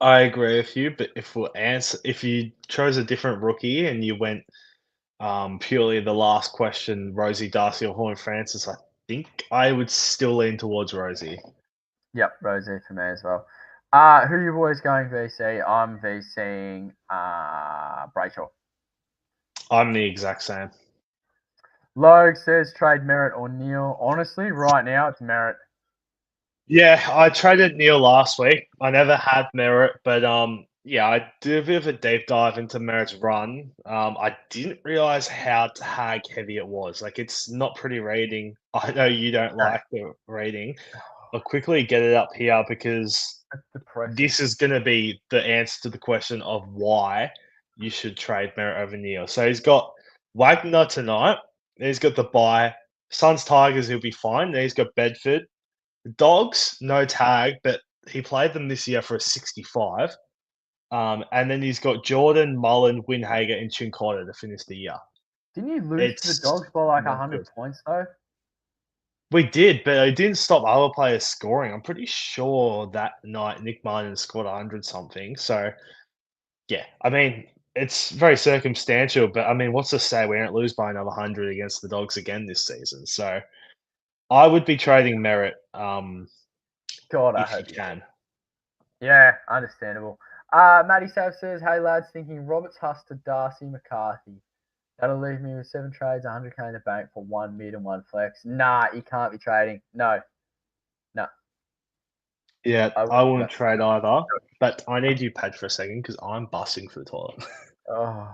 I agree with you, but if you chose a different rookie and you went purely the last question, Rosie, Darcy, or Horn Francis, I think I would still lean towards Rosie. Yep, Rosie for me as well. Who are you boys going VC? I'm VCing Brayshaw. I'm the exact same. Logue says trade Merritt or Neil. Honestly, right now it's Merritt. Yeah, I traded Neil last week. I never had Merritt, but yeah, I did a bit of a deep dive into Merritt's run. I didn't realize how tag heavy it was. Like, it's not pretty reading. I know you don't like the reading. I'll quickly get it up here because That's depressing. this is going to be the answer to the question of why you should trade Merritt over Neil. So he's got Wagner tonight. Then he's got the bye. Suns Tigers, he'll be fine. Then he's got Bedford. Dogs, no tag, but he played them this year for a 65. And then he's got Jordan, Mullen, Winhager, and Chincotta to finish the year. Didn't you lose to the It's Dogs by like not 100 good. points though? We did, but it didn't stop other players scoring. I'm pretty sure that night Nick Martin scored 100 something. So, yeah, I mean, it's very circumstantial, but I mean, what's to say we don't lose by another 100 against the Dogs again this season? So, I would be trading Merritt God, I if you hope you do. can. Yeah, understandable. Matty Sav says, "Hey lads, thinking Roberts Huss to Darcy McCarthy. That'll leave me with 7 trades, 100k in the bank for 1 mid and 1 flex. Nah, you can't be trading. No. Yeah, I I wouldn't do wouldn't that. trade either, but I need you paid for a second because I'm busting for the toilet. Oh,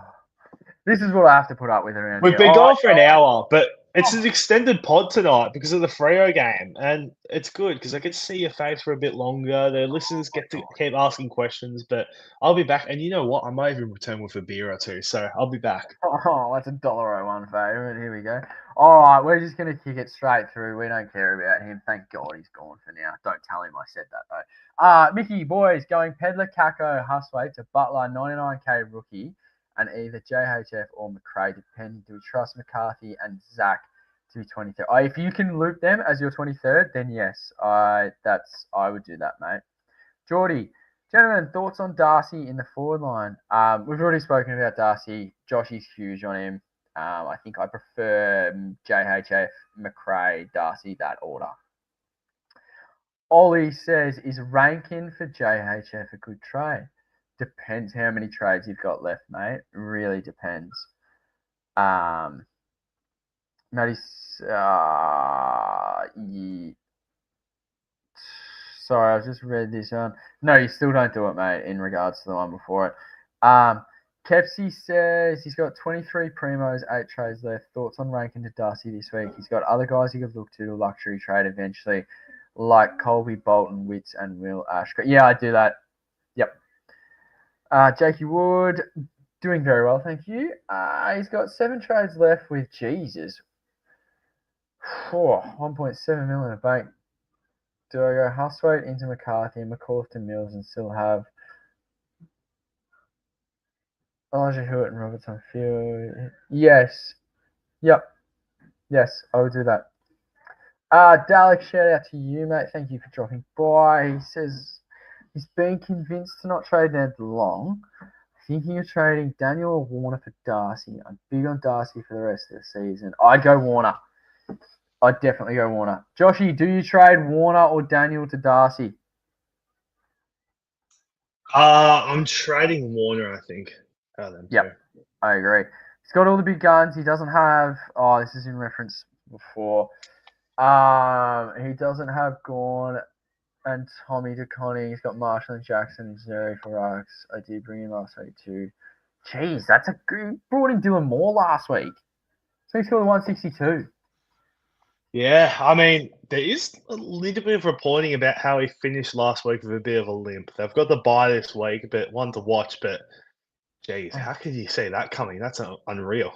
this is what I have to put up with around We've here. been Oh, going for an hour, but it's oh, an extended pod tonight because of the Freo game, and it's good because I get to see your face for a bit longer. The listeners get to keep asking questions, but I'll be back. And you know what? I might even return with a beer or two, so I'll be back. oh, that's a $1.01 favourite. Here we go. All right, we're just going to kick it straight through. We don't care about him. Thank God he's gone for now. Don't tell him I said that, though. Mickey, boys, going Pedler, Kako, Husway to Butler, 99k rookie, and either JHF or McRae, depending. Do we trust McCarthy and Zach to be 23rd? If you can loop them as your 23rd, then yes, I would do that, mate. Geordie, gentlemen, thoughts on Darcy in the forward line? We've already spoken about Darcy. Joshy's huge on him. I think I prefer JHF, McRae, Darcy, that order. Ollie says, is Rankin for JHF a good trade? Depends how many trades you've got left, mate. Really depends. Matty's, yeah. Sorry, I just read this on. No, you still don't do it, mate, in regards to the one before it. Kepsy says he's got 23 primos, 8 trades left. Thoughts on Rankin to Darcy this week? He's got other guys he could look to luxury trade eventually, like Colby, Bolton, Witts, and Will Ashcroft. Yeah, I do that. Yep. Jakey Wood, doing very well, thank you. He's got 7 trades left with Jesus. 1.7 million a bank. Do I go Huswaite into McCarthy and McCall to Mills and still have Elijah Hewitt and Roberts on field? Yes. Yep. Yes, I would do that. Dalek, shout out to you, mate. Thank you for dropping by. He says he's been convinced to not trade Ned Long. Thinking of trading Daniel or Warner for Darcy. I'm big on Darcy for the rest of the season. I'd go Warner. I'd definitely go Warner. Joshy, do you trade Warner or Daniel to Darcy? I'm trading Warner, I think. Yep, I agree. He's got all the big guns. He doesn't have. Oh, this is in reference before. He doesn't have Gorn and Tommy DeConning. He's got Marshall and Jackson and Zeri for Rocks. I did bring him last week too. Jeez, that's a good. Brought in Dylan Moore last week. So he scored 162. Yeah, I mean, there is a little bit of reporting about how he finished last week with a bit of a limp. They've got the bye this week, but one to watch. But, geez, how could you see that coming? That's unreal.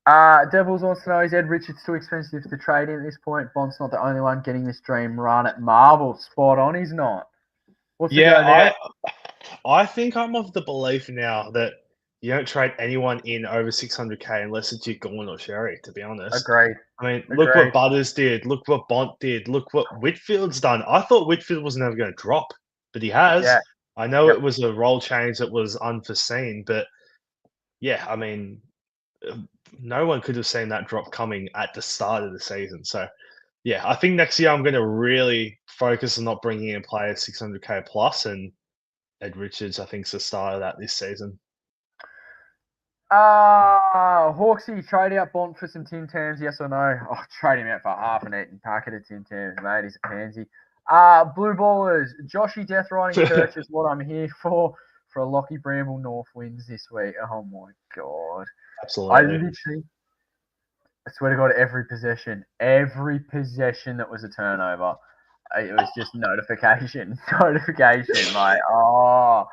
Devils wants to know, is Ed Richards too expensive to trade in at this point? Bond's not the only one getting this dream run at Marvel. Spot on, he's not. What's the go there? I think I'm of the belief now that you don't trade anyone in over 600k unless it's your Gorn or Sherry, to be honest. Agreed. I mean, look what Butters did. Look what Bont did. Look what Whitfield's done. I thought Whitfield was never going to drop, but he has. Yeah. I know it was a role change that was unforeseen, but yeah, I mean, no one could have seen that drop coming at the start of the season. So, yeah, I think next year I'm going to really focus on not bringing in players 600k plus, and Ed Richards, I think, is the start of that this season. Hawksy, trade out Bont for some Tim Tams, yes or no? Oh, trade him out for half an eaten packet of Tim Tams, mate. He's a pansy. Blue Ballers, Joshy Death Riding Church is what I'm here for a Lockie Bramble North wins this week. Oh my God. Absolutely. I swear to God, every possession that was a turnover, it was just notification. Like, oh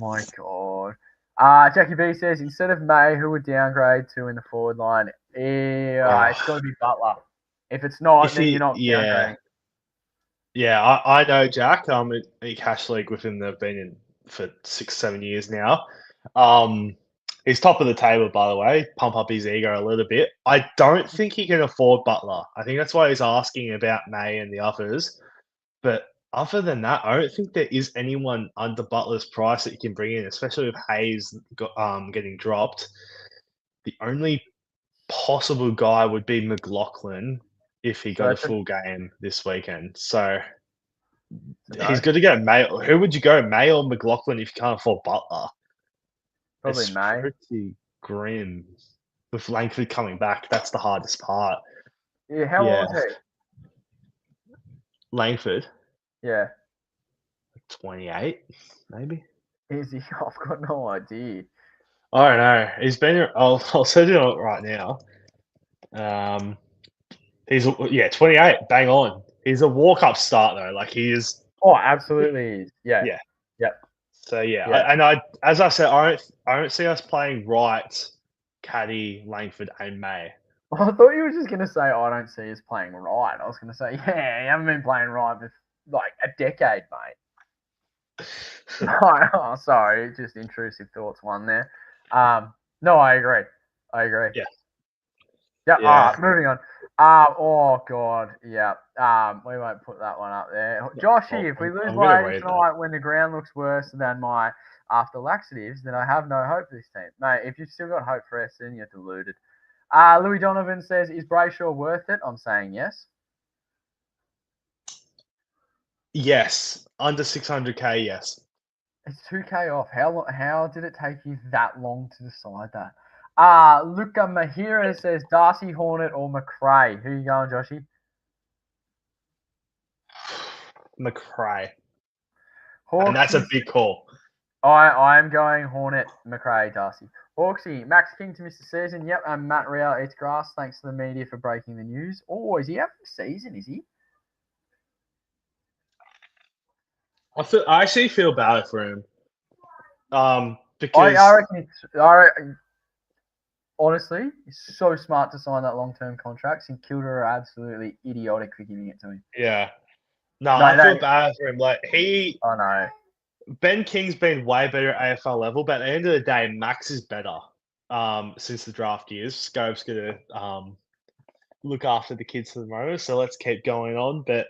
my God. Jackie B says, instead of May, who would downgrade to in the forward line? It's got to be Butler. If it's not, then you're not downgrading. Yeah, I know Jack. I'm in a cash league with him. They've been in for 6-7 years now. He's top of the table, by the way. Pump up his ego a little bit. I don't think he can afford Butler. I think that's why he's asking about May and the others. But other than that, I don't think there is anyone under Butler's price that you can bring in, especially with Hayes getting dropped. The only possible guy would be McLaughlin if he got a full game this weekend. So he's good to go May. Who would you go, May or McLaughlin, if you can't afford Butler? Probably it's May. Pretty grim. With Langford coming back, that's the hardest part. Yeah, how old is he? Langford? Yeah. 28, maybe? Is he? I've got no idea. I don't know. He's been. I'll set it up right now. He's 28. Bang on. He's a walk-up start though. Like he is. Oh, absolutely. Yeah. Yeah. Yep. So yeah. As I said, I don't see us playing Wright, Caddy, Langford, and May. I thought you were just gonna say I don't see us playing right. I was gonna say, yeah, you haven't been playing right for like a decade, mate. Oh, sorry, just intrusive thoughts one there. No, I agree. Yeah. Yeah. All right, moving on. Oh God, yeah. We won't put that one up there. Joshy, if we lose by 8 tonight when the ground looks worse than my after laxatives, then I have no hope for this team, mate. If you've still got hope for Essendon, you're deluded. Louis Donovan says, is Brayshaw worth it? I'm saying yes. Yes. Under 600k, yes. It's 2k off. How did it take you that long to decide that? Luca Mahira says Darcy, Hornet, or McRae. Who are you going, Joshy? McRae. Hawksy, and that's a big call. I am going Hornet, McRae, Darcy. Hawksy, Max King to Mr. Season. Yep, and Matt Real eats grass. Thanks to the media for breaking the news. Oh, is he having a season, is he? I actually feel bad for him. Because I reckon honestly, he's so smart to sign that long-term contract. And Kilda are absolutely idiotic for giving it to him. Yeah. No, I feel bad for him. Like Oh no. Ben King's been way better at AFL level, but at the end of the day, Max is better. Since the draft years, Scobes gonna look after the kids for the moment. So let's keep going on. But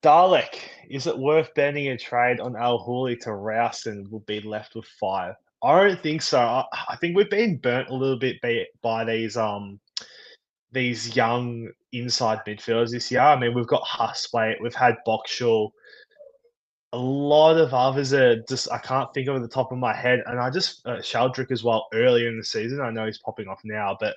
Dalek, is it worth betting a trade on Al Hooley to Rouse and we'll be left with 5? I don't think so. I think we've been burnt a little bit by these young inside midfielders this year. I mean, we've got Huswaite, we've had Boxall. A lot of others are just I can't think of the top of my head, and I just Sheldrick as well earlier in the season. I know he's popping off now, but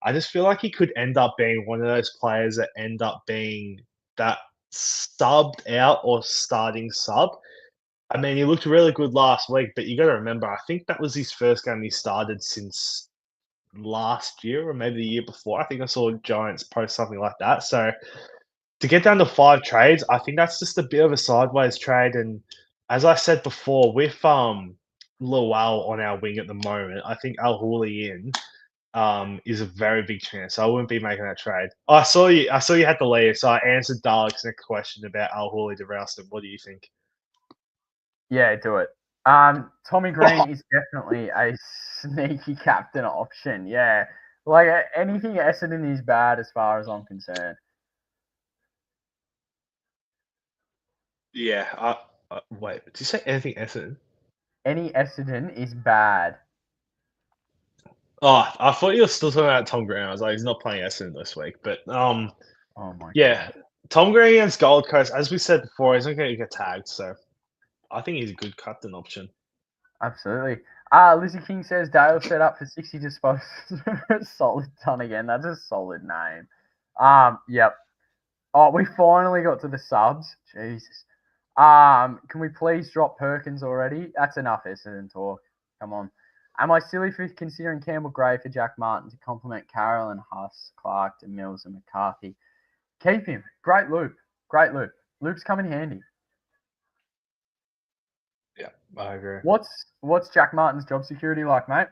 I just feel like he could end up being one of those players that end up being that subbed out or starting sub. I mean, he looked really good last week, but you got to remember, I think that was his first game he started since last year or maybe the year before. I think I saw Giants post something like that. So to get down to 5 trades, I think that's just a bit of a sideways trade. And as I said before, with Lowell on our wing at the moment, I think Al Hooley in is a very big chance. I wouldn't be making that trade. I saw you had the lead, so I answered Dalek's next question about Al Hooley to Ralston. What do you think? Yeah, do it. Tommy Green is definitely a sneaky captain option. Yeah, like anything Essendon is bad as far as I'm concerned. Yeah. Wait, did you say anything Essendon? Any Essendon is bad. Oh, I thought you were still talking about Tom Green. I was like, he's not playing Essendon this week, but oh my God. Tom Green against Gold Coast, as we said before, he's not going to get tagged, so I think he's a good captain option. Absolutely. Lizzie King says Dale set up for 60 disposals. Solid ton again. That's a solid name. Yep. Oh, we finally got to the subs. Jesus. Can we please drop Perkins already? That's enough Essendon talk. Come on. Am I silly for considering Campbell Gray for Jack Martin to complement Carroll and Huss, Clark, and Mills and McCarthy? Keep him. Great loop. Great loop. Loop's come in handy. Yeah, I agree. What's Jack Martin's job security like, mate?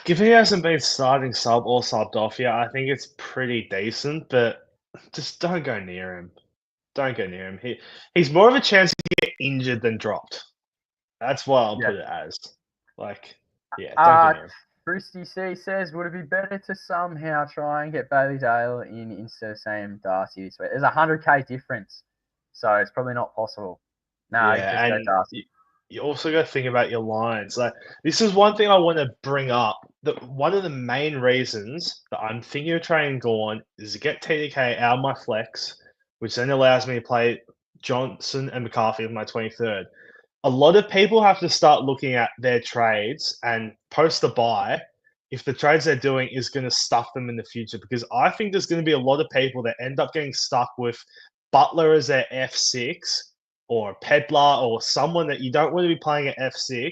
Given he hasn't been starting sub or subbed off yet, I think it's pretty decent, but just don't go near him. Don't go near him. He's more of a chance to get injured than dropped. That's what I'll put it as. Like, yeah, don't go near him. Christy C says, would it be better to somehow try and get Bailey Dale in instead of Sam Darcy this week? There's 100k difference, so it's probably not possible. No, Yeah, just go Darcy. You also got to think about your lines. Like, this is one thing I want to bring up. That one of the main reasons that I'm thinking of trying Gorn is to get TDK out of my flex, which then allows me to play Johnson and McCarthy with my 23rd. A lot of people have to start looking at their trades and post the buy if the trades they're doing is going to stuff them in the future. Because I think there's going to be a lot of people that end up getting stuck with Butler as their F6 or Pedlar or someone that you don't want to be playing at F6.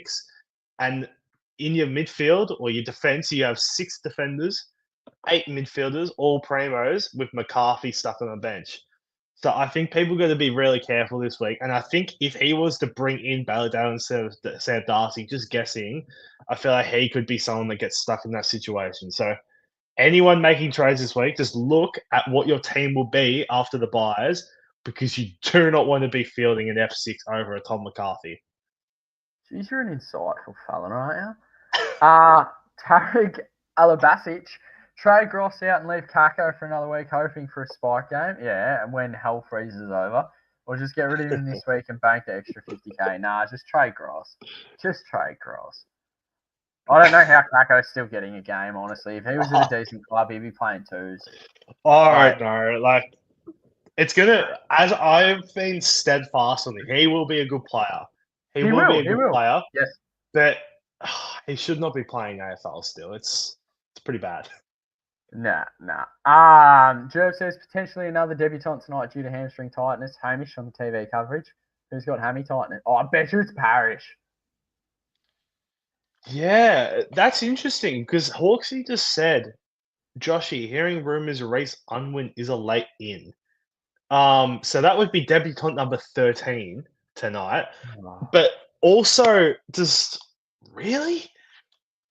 And in your midfield or your defense, you have 6 defenders, 8 midfielders, all primos with McCarthy stuck on the bench. So I think people got to be really careful this week. And I think if he was to bring in Balladale instead of Sam Darcy, just guessing, I feel like he could be someone that gets stuck in that situation. So anyone making trades this week, just look at what your team will be after the buys because you do not want to be fielding an F6 over a Tom McCarthy. Jeez, you're an insightful fella, aren't you? Tarek Alabasic. Trade Gross out and leave Kako for another week, hoping for a spike game. Yeah, and when hell freezes over. Or just get rid of him this week and bank the extra 50k. Nah, just trade Gross. Just trade Gross. I don't know how Kako's still getting a game, honestly. If he was at a decent club, he'd be playing twos. Oh, no. Like, it's going to... As I've been steadfast on it, he will be a good player. He will be a good player. Yes. But he should not be playing AFL still. It's pretty bad. Nah. Jerv says potentially another debutant tonight due to hamstring tightness. Hamish on the TV coverage. Who's got hammy tightness? Oh, I bet you it's Parrish. Yeah, that's interesting because Hawksy just said, Joshy, hearing rumours Reece Unwin is a late in. So that would be debutant number 13 tonight. But also, just really?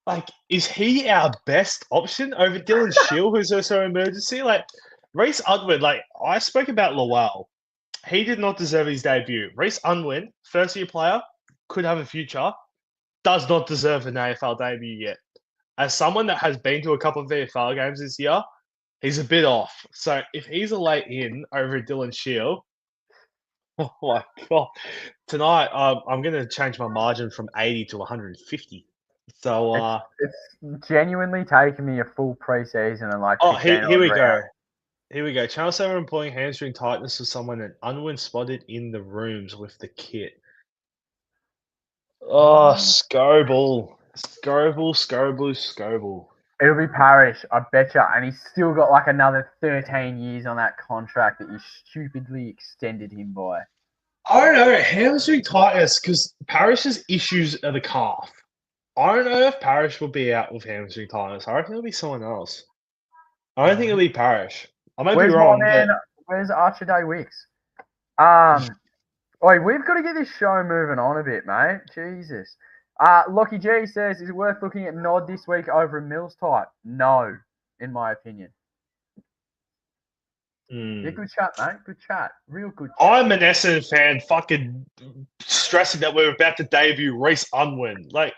Like, is he our best option over Dylan Shield, who's also an emergency? Like, Reece Unwin, like, I spoke about Lowell. He did not deserve his debut. Reece Unwin, first-year player, could have a future, does not deserve an AFL debut yet. As someone that has been to a couple of VFL games this year, he's a bit off. So if he's a late in over Dylan Shield, oh my God. Tonight, I'm going to change my margin from 80 to 150. So it's genuinely taken me a full preseason and like. Here we go. Here we go. Channel 7 employing hamstring tightness of someone that Unwin spotted in the rooms with the kit. Oh, Scobel. It'll be Parrish, I betcha. And he's still got like another 13 years on that contract that you stupidly extended him by. I don't know. Hamstring tightness, because Parrish's issues are the calf. I don't know if Parrish will be out with hamstring tightness. I reckon it'll be someone else. I don't think it'll be Parrish. I might be wrong. Where's Archer Day Wicks? We've got to get this show moving on a bit, mate. Jesus. Lockie G says, is it worth looking at Nod this week over a Mills type? No, in my opinion. Yeah, good chat, mate. Good chat. Real good chat. I'm an Essendon fan fucking stressing that we're about to debut Reece Unwin. Like,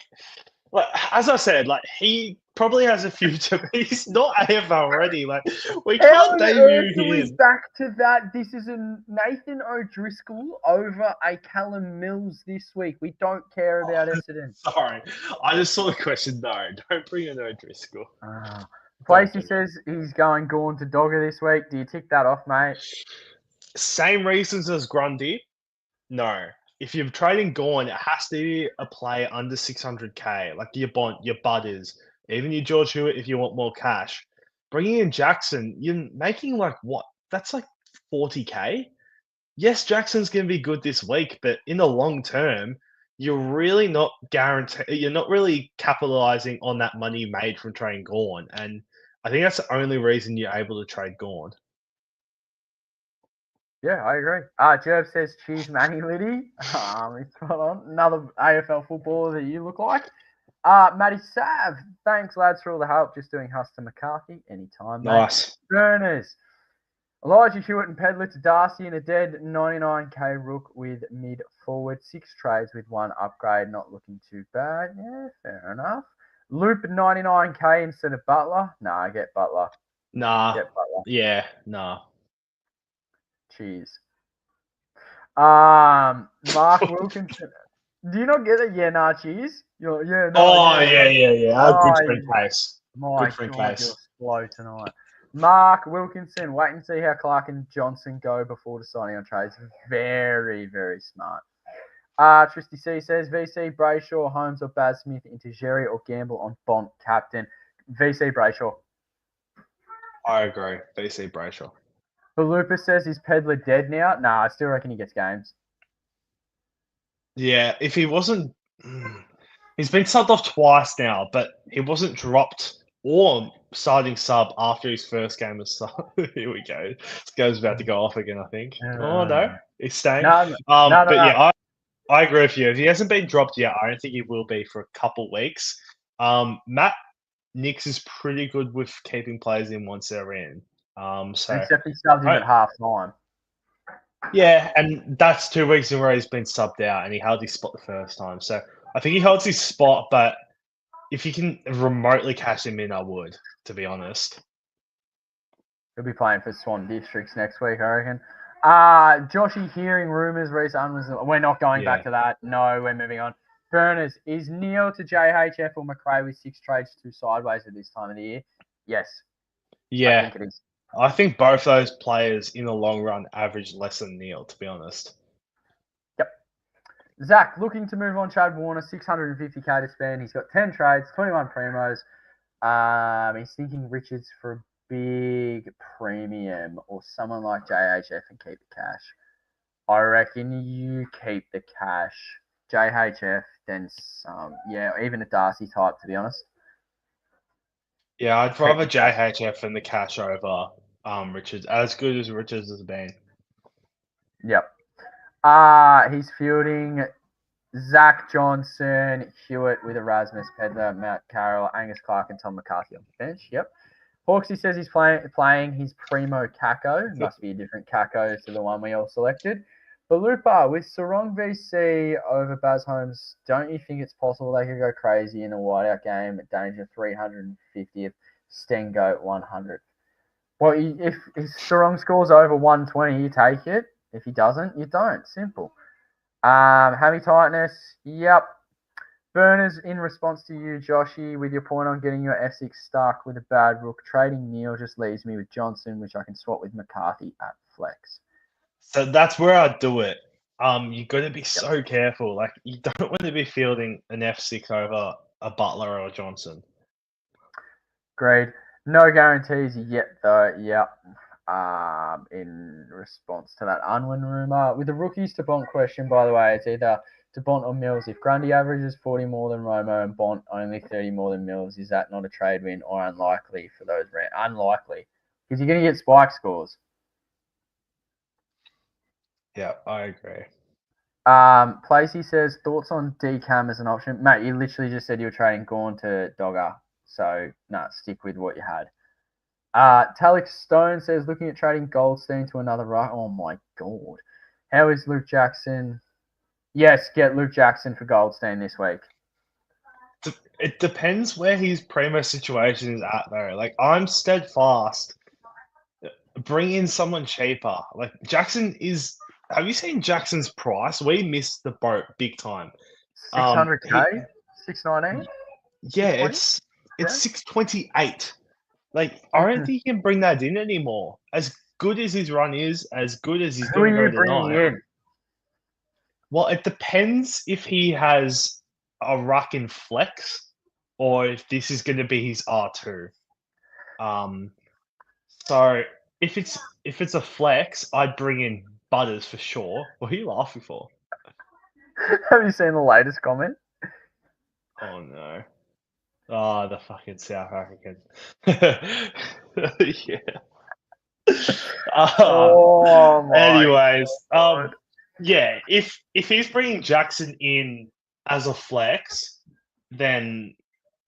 as I said, like, he probably has a future, but he's not AFL ready. Like, we can't debut him. Back to that. This is a Nathan O'Driscoll over a Callum Mills this week. We don't care about Essendon. Sorry. I just saw the question. No, don't bring in O'Driscoll. Placey says he's going Gorn to Dogger this week. Do you tick that off, mate? Same reasons as Grundy. No. If you're trading Gorn, it has to be a player under 600k, like your Butters, even your George Hewitt if you want more cash. bringing in Jackson, you're making like what? That's like 40K. Yes, Jackson's going to be good this week, but in the long term, you're really not guaranteed. You're not really capitalizing on that money made from trading Gorn, and I think that's the only reason you're able to trade Gorn. Yeah, I agree. Jerv says, cheers, Manny Liddy. It's spot on. Another AFL footballer that you look like. Matty Sav, thanks, lads, for all the help. Just doing Huss to McCarthy. Anytime, mate. Nice. Burners. Elijah Hewitt and Pedler to Darcy in a dead 99k rook with mid-forward. 6 trades with 1 upgrade. Not looking too bad. Yeah, fair enough. Loop 99k instead of Butler. Nah, get Butler. Nah. Get Butler. Yeah, nah. Cheers. Mark Wilkinson. Do you not get it? Yeah, nah, cheers. Yeah, no. Good friend case. My Good friend God, case. you're slow tonight. Mark Wilkinson, wait and see how Clark and Johnson go before deciding on trades. Very, very smart. Tristy C says, VC Brayshaw, Holmes or Baz Smith into Jerry or gamble on Bont captain. VC Brayshaw. I agree. VC Brayshaw. But Lupus says, is Pedler dead now? Nah, I still reckon he gets games. Yeah, if he wasn't... He's been subbed off twice now, but he wasn't dropped or starting sub after his first game of sub. Here we go. This guy's about to go off again, I think. Oh, no. He's staying. No. Yeah, I agree with you. If he hasn't been dropped yet, I don't think he will be for a couple weeks. Matt Nix is pretty good with keeping players in once they're in. Except he subbed him at half time. Yeah, and that's 2 weeks in where he's been subbed out and he held his spot the first time. So I think he holds his spot, but if you can remotely cash him in, I would, to be honest. He'll be playing for Swan Districts next week, I reckon. Joshy, hearing rumours, Reece Unwas. We're not going back to that. No, we're moving on. Burners, is Neil to JHF or McRae with 6 trades 2 sideways at this time of the year? Yes. Yeah. I think it is. I think both those players in the long run average less than Neil, to be honest. Yep. Zach, looking to move on Chad Warner, 650k to spend. He's got 10 trades, 21 primos. He's thinking Richards for a big premium or someone like JHF and keep the cash. I reckon you keep the cash. JHF, then some. Yeah, even a Darcy type, to be honest. Yeah, I'd rather JHF and the cash over Richards. As good as Richards has been. Yep. He's fielding Zach Johnson, Hewitt with Erasmus Pedler, Matt Carroll, Angus Clark, and Tom McCarthy on the bench. Yep. Hawksy says he's playing his primo Kako. Must be a different Kako to the one we all selected. But Lupa, with Sarong VC over Baz Holmes, don't you think it's possible they could go crazy in a whiteout game at danger 350th, Stengo 100? Well, if Sarong scores over 120, you take it. If he doesn't, you don't. Simple. Hammy tightness, yep. Burners, in response to you, Joshy, with your point on getting your F6 stuck with a bad rook, trading Neil just leaves me with Johnson, which I can swap with McCarthy at flex. So that's where I'd do it. You got to be so careful. Like, you don't want to be fielding an F6 over a Butler or a Johnson. Great. No guarantees yet, though. Yep. In response to that Unwin rumour. With the rookies to Bont question, by the way, it's either to Bont or Mills. If Grundy averages 40 more than Romo and Bont only 30 more than Mills, is that not a trade win or unlikely for those? Unlikely. Because you're going to get spike scores. Yeah, I agree. Placey says, thoughts on DCAM as an option? Mate, you literally just said you were trading Gorn to Dogger. So, stick with what you had. Talix Stone says, looking at trading Goldstein to another right. Oh, my God. How is Luke Jackson? Yes, get Luke Jackson for Goldstein this week. It depends where his primo situation is at, though. Like, I'm steadfast. Bring in someone cheaper. Like, Jackson is... Have you seen Jackson's price? We missed the boat big time. 600k? 619? Yeah, it's 628. Like, I don't think he can bring that in anymore. As good as his run is, as good as he's doing over tonight. Well, it depends if he has a ruck in flex or if this is going to be his R2. So if it's a flex, I'd bring in Butters for sure. What are you laughing for? Have you seen the latest comment? Oh no. Oh, the fucking South African. Yeah. Oh my Anyways, God. yeah. If he's bringing Jackson in as a flex, then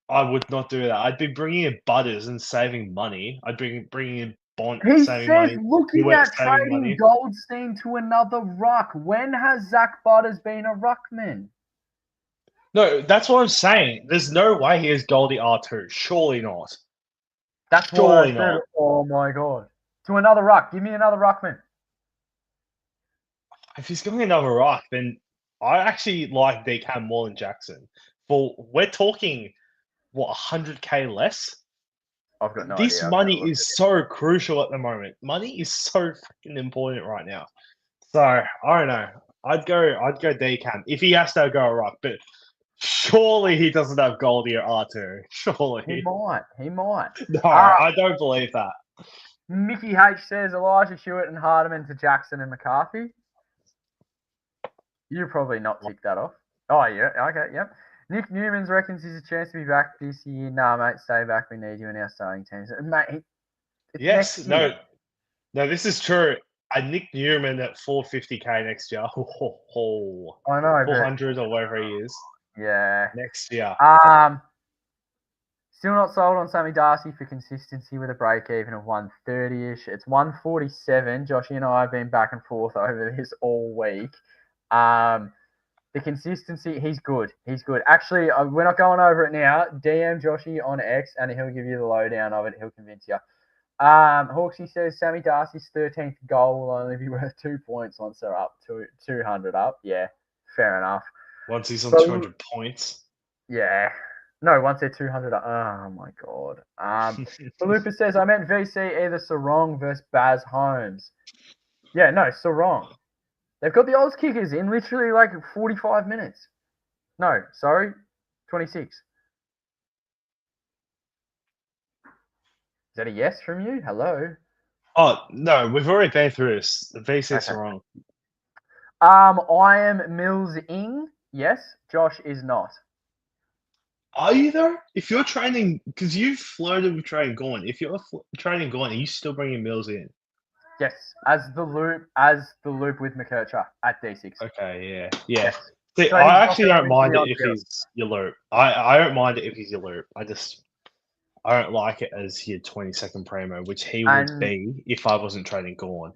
I would not do that. I'd be bringing in Butters and saving money. I'd be bringing in Bont, He saving says money. looking Hewitt, at saving trading money. Goldstein to another ruck. When has Zach Butters been a ruckman? No, that's what I'm saying. There's no way he is Goldie R2. Surely not. That's why I Surely said, not. oh my God. To another ruck. Give me another ruckman. If he's going another rock, then I actually like DCAM more than Jackson. We're talking what 100K less. I've got no This idea. money is so crucial at the moment. Money is so fucking important right now. So I don't know. I'd go DCAM if he has to go a rock, but surely he doesn't have Goldie or R2. Surely. He might. No, I don't believe that. Mickey H says Elijah Hewitt and Hardiman to Jackson and McCarthy. You probably not tick that off. Oh, yeah. Okay, yep. Nick Newmans reckons he's a chance to be back this year. Nah, mate, stay back. We need you in our starting teams. Mate, it's Yes, next year. no, this is true. A Nick Newman at 450K next year. I know, 400 or whatever he is. Yeah. Next year. Still not sold on Sammy Darcy for consistency with a break even of 130-ish. It's 147. Joshy and I have been back and forth over this all week. The consistency, he's good. Actually, we're not going over it now. DM Joshy on X and he'll give you the lowdown of it. He'll convince you. Hawksy says Sammy Darcy's 13th goal will only be worth 2 points once they're up to 200 up. Yeah, fair enough. Once he's on 200 points. Yeah. No, once they're 200 up. Oh, my God. Lupus says, I meant VC either Sarong versus Baz Holmes. Yeah, no, Sarong. They've got the Oz kickers in literally like 45 minutes. No, sorry, 26. Is that a yes from you? Hello? Oh, no, we've already been through this. The VC's Okay. wrong. I am Mills-ing. Yes, Josh is not. Are you though? If you're training, because you've floated with Trey Gorn, if you're training Gorn, are you still bringing Mills in? Yes, as the loop with McKercher at D6. Okay, yeah. Yes. See, So I he's actually not don't mind it going to if be on he's your loop. I don't mind it if he's your loop. I don't like it as your 22nd primo, which he would be if I wasn't trading Gorn.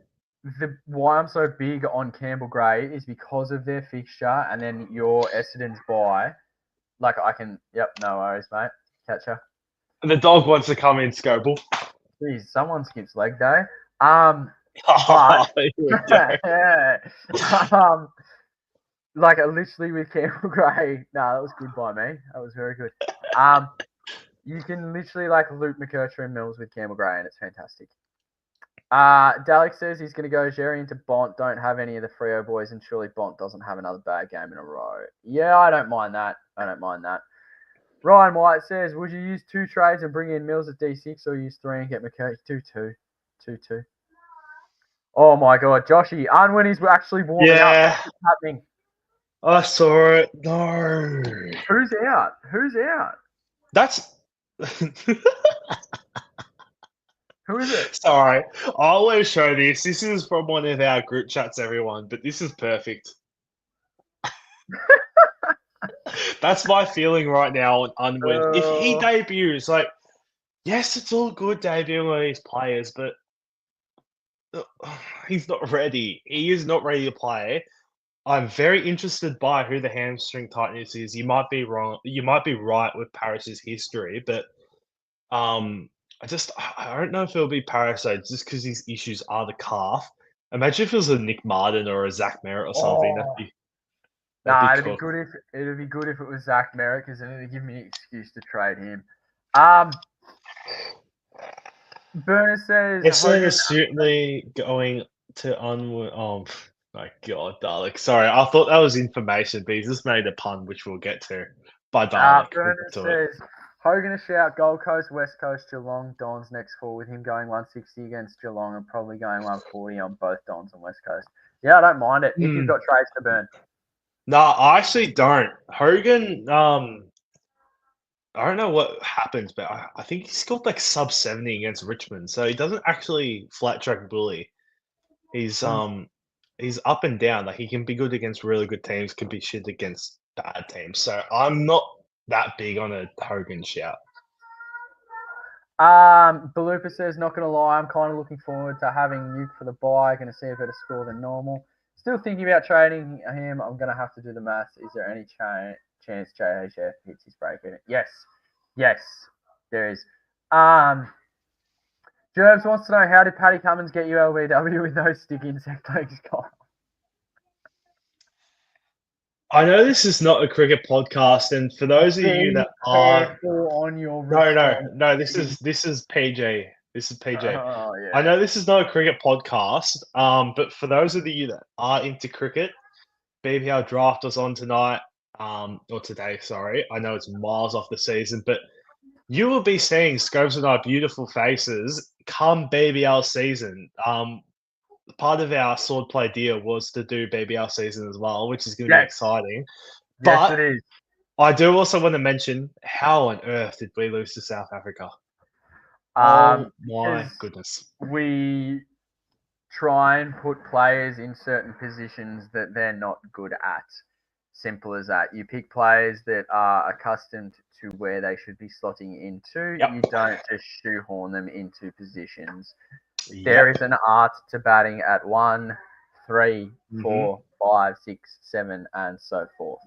Why I'm so big on Campbell Gray is because of their fixture and then your Essendon's buy. Like I can, yep, no worries, mate. Catch ya. The dog wants to come in, Scobel. Jeez, someone skips leg day. But yeah. Like literally with Campbell Gray. No, that was good by me. That was very good. You can literally like loop McKercher and Mills with Campbell Gray, and it's fantastic. Dalek says he's going to go Jerry into Bont. Don't have any of the Freo boys, and surely Bont doesn't have another bad game in a row. Yeah, I don't mind that. Ryan White says, would you use 2 trades and bring in Mills at D6 or use 3 and get McKercher? 2-2. Oh my God, Joshy, Unwin is actually warming up. What's happening? I saw it. No. Who's out? That's... Who is it? Sorry, I always show this. This is from one of our group chats, everyone, but this is perfect. That's my feeling right now on Unwin. If he debuts, like, yes, it's all good debuting on these players, but he's not ready. He is not ready to play. I'm very interested by who the hamstring tightness is. You might be wrong. You might be right with Paris's history, but I don't know if it'll be Parasite just because his issues are the calf. Imagine if it was a Nick Martin or a Zach Merritt or something. It'd be good if it was Zach Merritt because then it'd give me an excuse to trade him. Burner says Essendon is certainly going to Unwin. Oh my God, Dalek. Sorry, I thought that was information, but he's just made a pun, which we'll get to. By Dalek. Burner says Hogan a shout, Gold Coast, West Coast, Geelong, Dons next 4 with him going 160 against Geelong and probably going 140 on both Dons and West Coast. Yeah, I don't mind it if you've got trades to burn. No, I actually don't. Hogan, I don't know what happens, but I think he scored like sub 70 against Richmond, so he doesn't actually flat track bully. He's up and down. Like he can be good against really good teams, can be shit against bad teams. So I'm not that big on a Hogan shout. Balupa says, not going to lie, I'm kind of looking forward to having Nuke for the bye. Going to see a better score than normal. Still thinking about trading him. I'm going to have to do the maths. Is there any chance JHF hits his break in it? Yes. Yes, there is. Jerbs wants to know, how did Paddy Cummins get you LBW with those stick insect legs gone? I know this is not a cricket podcast, and for those of you that are on your no, this is PJ. This is PJ. Oh, yeah. I know this is not a cricket podcast, but for those of you that are into cricket, BBL draft was on tonight, or today. Sorry, I know it's miles off the season, but you will be seeing Scobes and our beautiful faces come BBL season. Part of our swordplay deal was to do BBL season as well, which is going to be exciting. Yes, it is. I do also want to mention, how on earth did we lose to South Africa? Oh my goodness. We try and put players in certain positions that they're not good at. Simple as that. You pick players that are accustomed to where they should be slotting into. Yep. You don't just shoehorn them into positions. Yep. There is an art to batting at 1, 3, 4, 5, 6, 7, and so forth.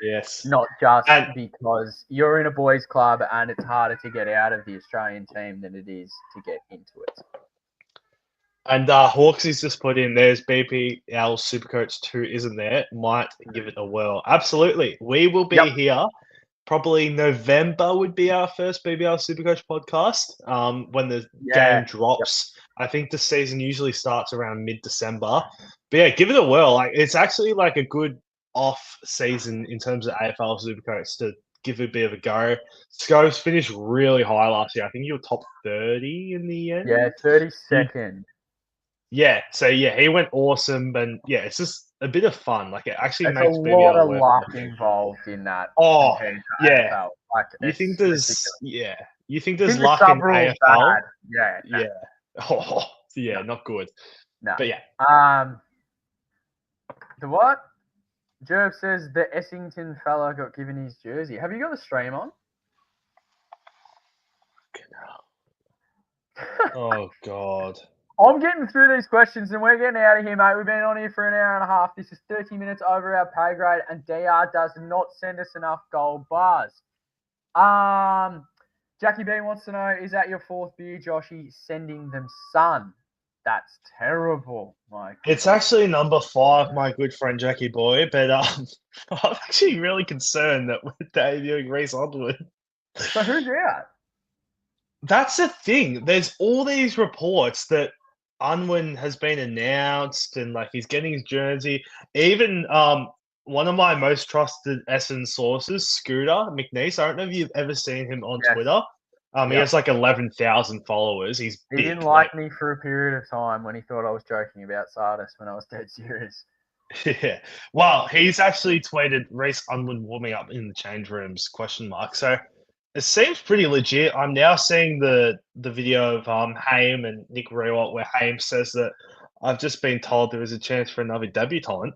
Yes. Not just because you're in a boys' club and it's harder to get out of the Australian team than it is to get into it. And Hawksy's just put in, there's BPL Supercoach 2 isn't there. Might give it a whirl. Absolutely. We will be here. Probably November would be our first BBL Supercoach podcast when the game drops. I think the season usually starts around mid-December. But yeah, give it a whirl. Like it's actually like a good off season in terms of AFL Supercoach to give it a bit of a go. Scopes finished really high last year. I think you were top 30 in the end. Yeah, 32nd. Yeah, so yeah, he went awesome, and yeah, it's just a bit of fun. Like it actually makes a lot of luck involved in that. Oh, yeah. AFL. Like, you think there's luck in AFL? Bad. Yeah. Oh, yeah, not good. No. But yeah. The what? Jerv says the Essendon fella got given his jersey. Have you got the stream on? Oh God. I'm getting through these questions and we're getting out of here, mate. We've been on here for an hour and a half. This is 30 minutes over our pay grade, and DR does not send us enough gold bars. Jackie B wants to know, is that your 4th beer, Joshy, sending them sun? That's terrible. It's actually number 5, my good friend Jackie Boy, but I'm actually really concerned that we're debuting Reece Underwood. So who's out? That's the thing. There's all these reports that Unwin has been announced and like he's getting his jersey. Even one of my most trusted Essendon sources, Scooter McNeese. I don't know if you've ever seen him on Twitter. He has like 11,000 followers. He didn't like me for a period of time when he thought I was joking about Sardis when I was dead serious. Yeah. Well, he's actually tweeted Reece Unwin warming up in the change rooms, ? So it seems pretty legit. I'm now seeing the video of Haim and Nick Rewalt where Haim says that I've just been told there is a chance for another debutant,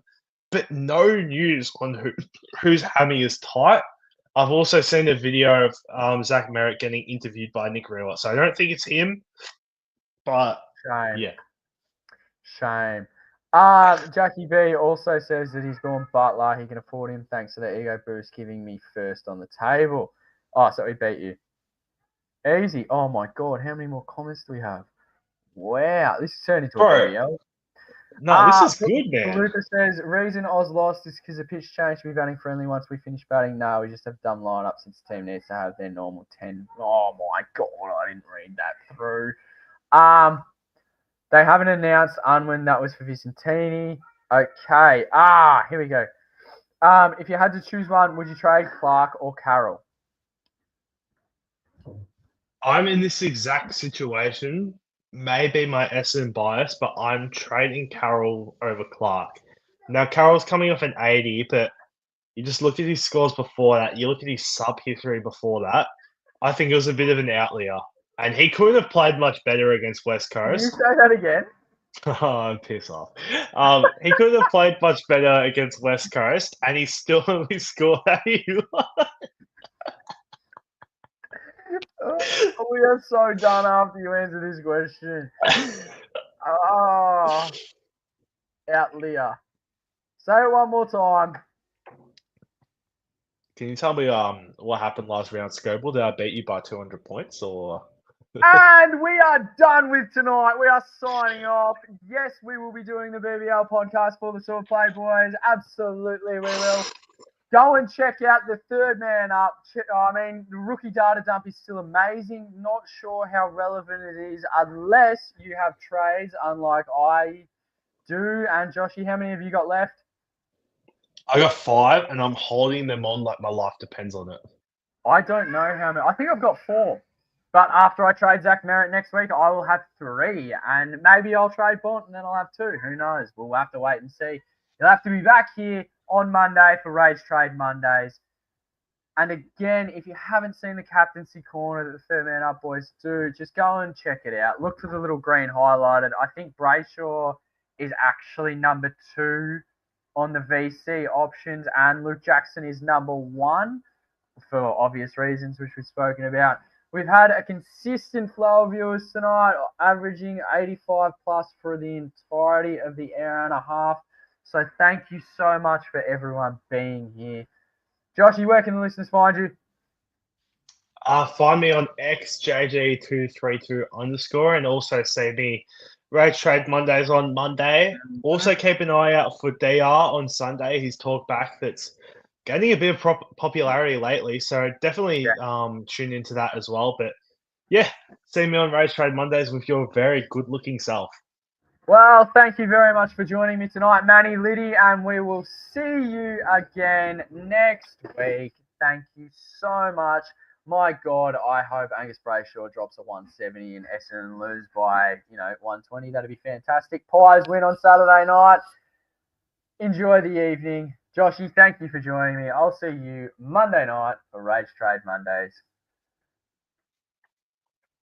but no news on whose hammy is tight. I've also seen a video of Zach Merritt getting interviewed by Nick Rewalt, so I don't think it's him, but Shame. Jackie B also says that he's gone Butler. He can afford him thanks to the ego boost giving me first on the table. Oh, so he beat you. Easy. Oh, my God. How many more comments do we have? Wow. This is turning into a video. No, this is good, man. Lucas says, reason Oz lost is because the pitch changed to be batting friendly once we finish batting. No, we just have dumb lineup since the team needs to have their normal 10. Oh, my God. I didn't read that through. They haven't announced Unwin. That was for Vicentini. Okay. Here we go. If you had to choose one, would you trade Clark or Carroll? I'm in this exact situation. Maybe my Essendon bias, but I'm trading Carroll over Clark. Now, Carroll's coming off an 80, but you just look at his scores before that. You look at his sub history before that. I think it was a bit of an outlier. And he couldn't have played much better against West Can you Coast. say that again? Oh, piss off. He could have played much better against West Coast, and he still only scored 81. We are so done after you answer this question. Oh, outlier. Say it one more time. Can you tell me what happened last round, Scoble? Did I beat you by 200 points or? And we are done with tonight. We are signing off. Yes, we will be doing the BBL podcast for the Super Play Boys. Absolutely, we will. Go and check out the third man up. I mean, the rookie data dump is still amazing. Not sure how relevant it is unless you have trades, unlike I do. And Joshy, how many have you got left? I got 5, and I'm holding them on like my life depends on it. I don't know how many. I think I've got 4. But after I trade Zach Merritt next week, I will have 3. And maybe I'll trade Bont and then I'll have 2. Who knows? We'll have to wait and see. You'll have to be back here on Monday for Rage Trade Mondays. And again, if you haven't seen the captaincy corner that the third man up boys do, just go and check it out. Look for the little green highlighted. I think Brayshaw is actually number 2 on the VC options, and Luke Jackson is number 1 for obvious reasons, which we've spoken about. We've had a consistent flow of viewers tonight, averaging 85 plus for the entirety of the hour and a half. So thank you so much for everyone being here. Joshy, where can the listeners find you? Find me on XJG232_, and also see me Rage Trade Mondays on Monday. Also keep an eye out for DR on Sunday. His talk back that's gaining a bit of popularity lately, so definitely tune into that as well. But yeah, see me on Rage Trade Mondays with your very good-looking self. Well, thank you very much for joining me tonight, Manny, Liddy, and we will see you again next week. Thank you so much. My God, I hope Angus Brayshaw drops a 170 and Essendon lose by, 120. That'd be fantastic. Pies win on Saturday night. Enjoy the evening. Joshy, thank you for joining me. I'll see you Monday night for Rage Trade Mondays.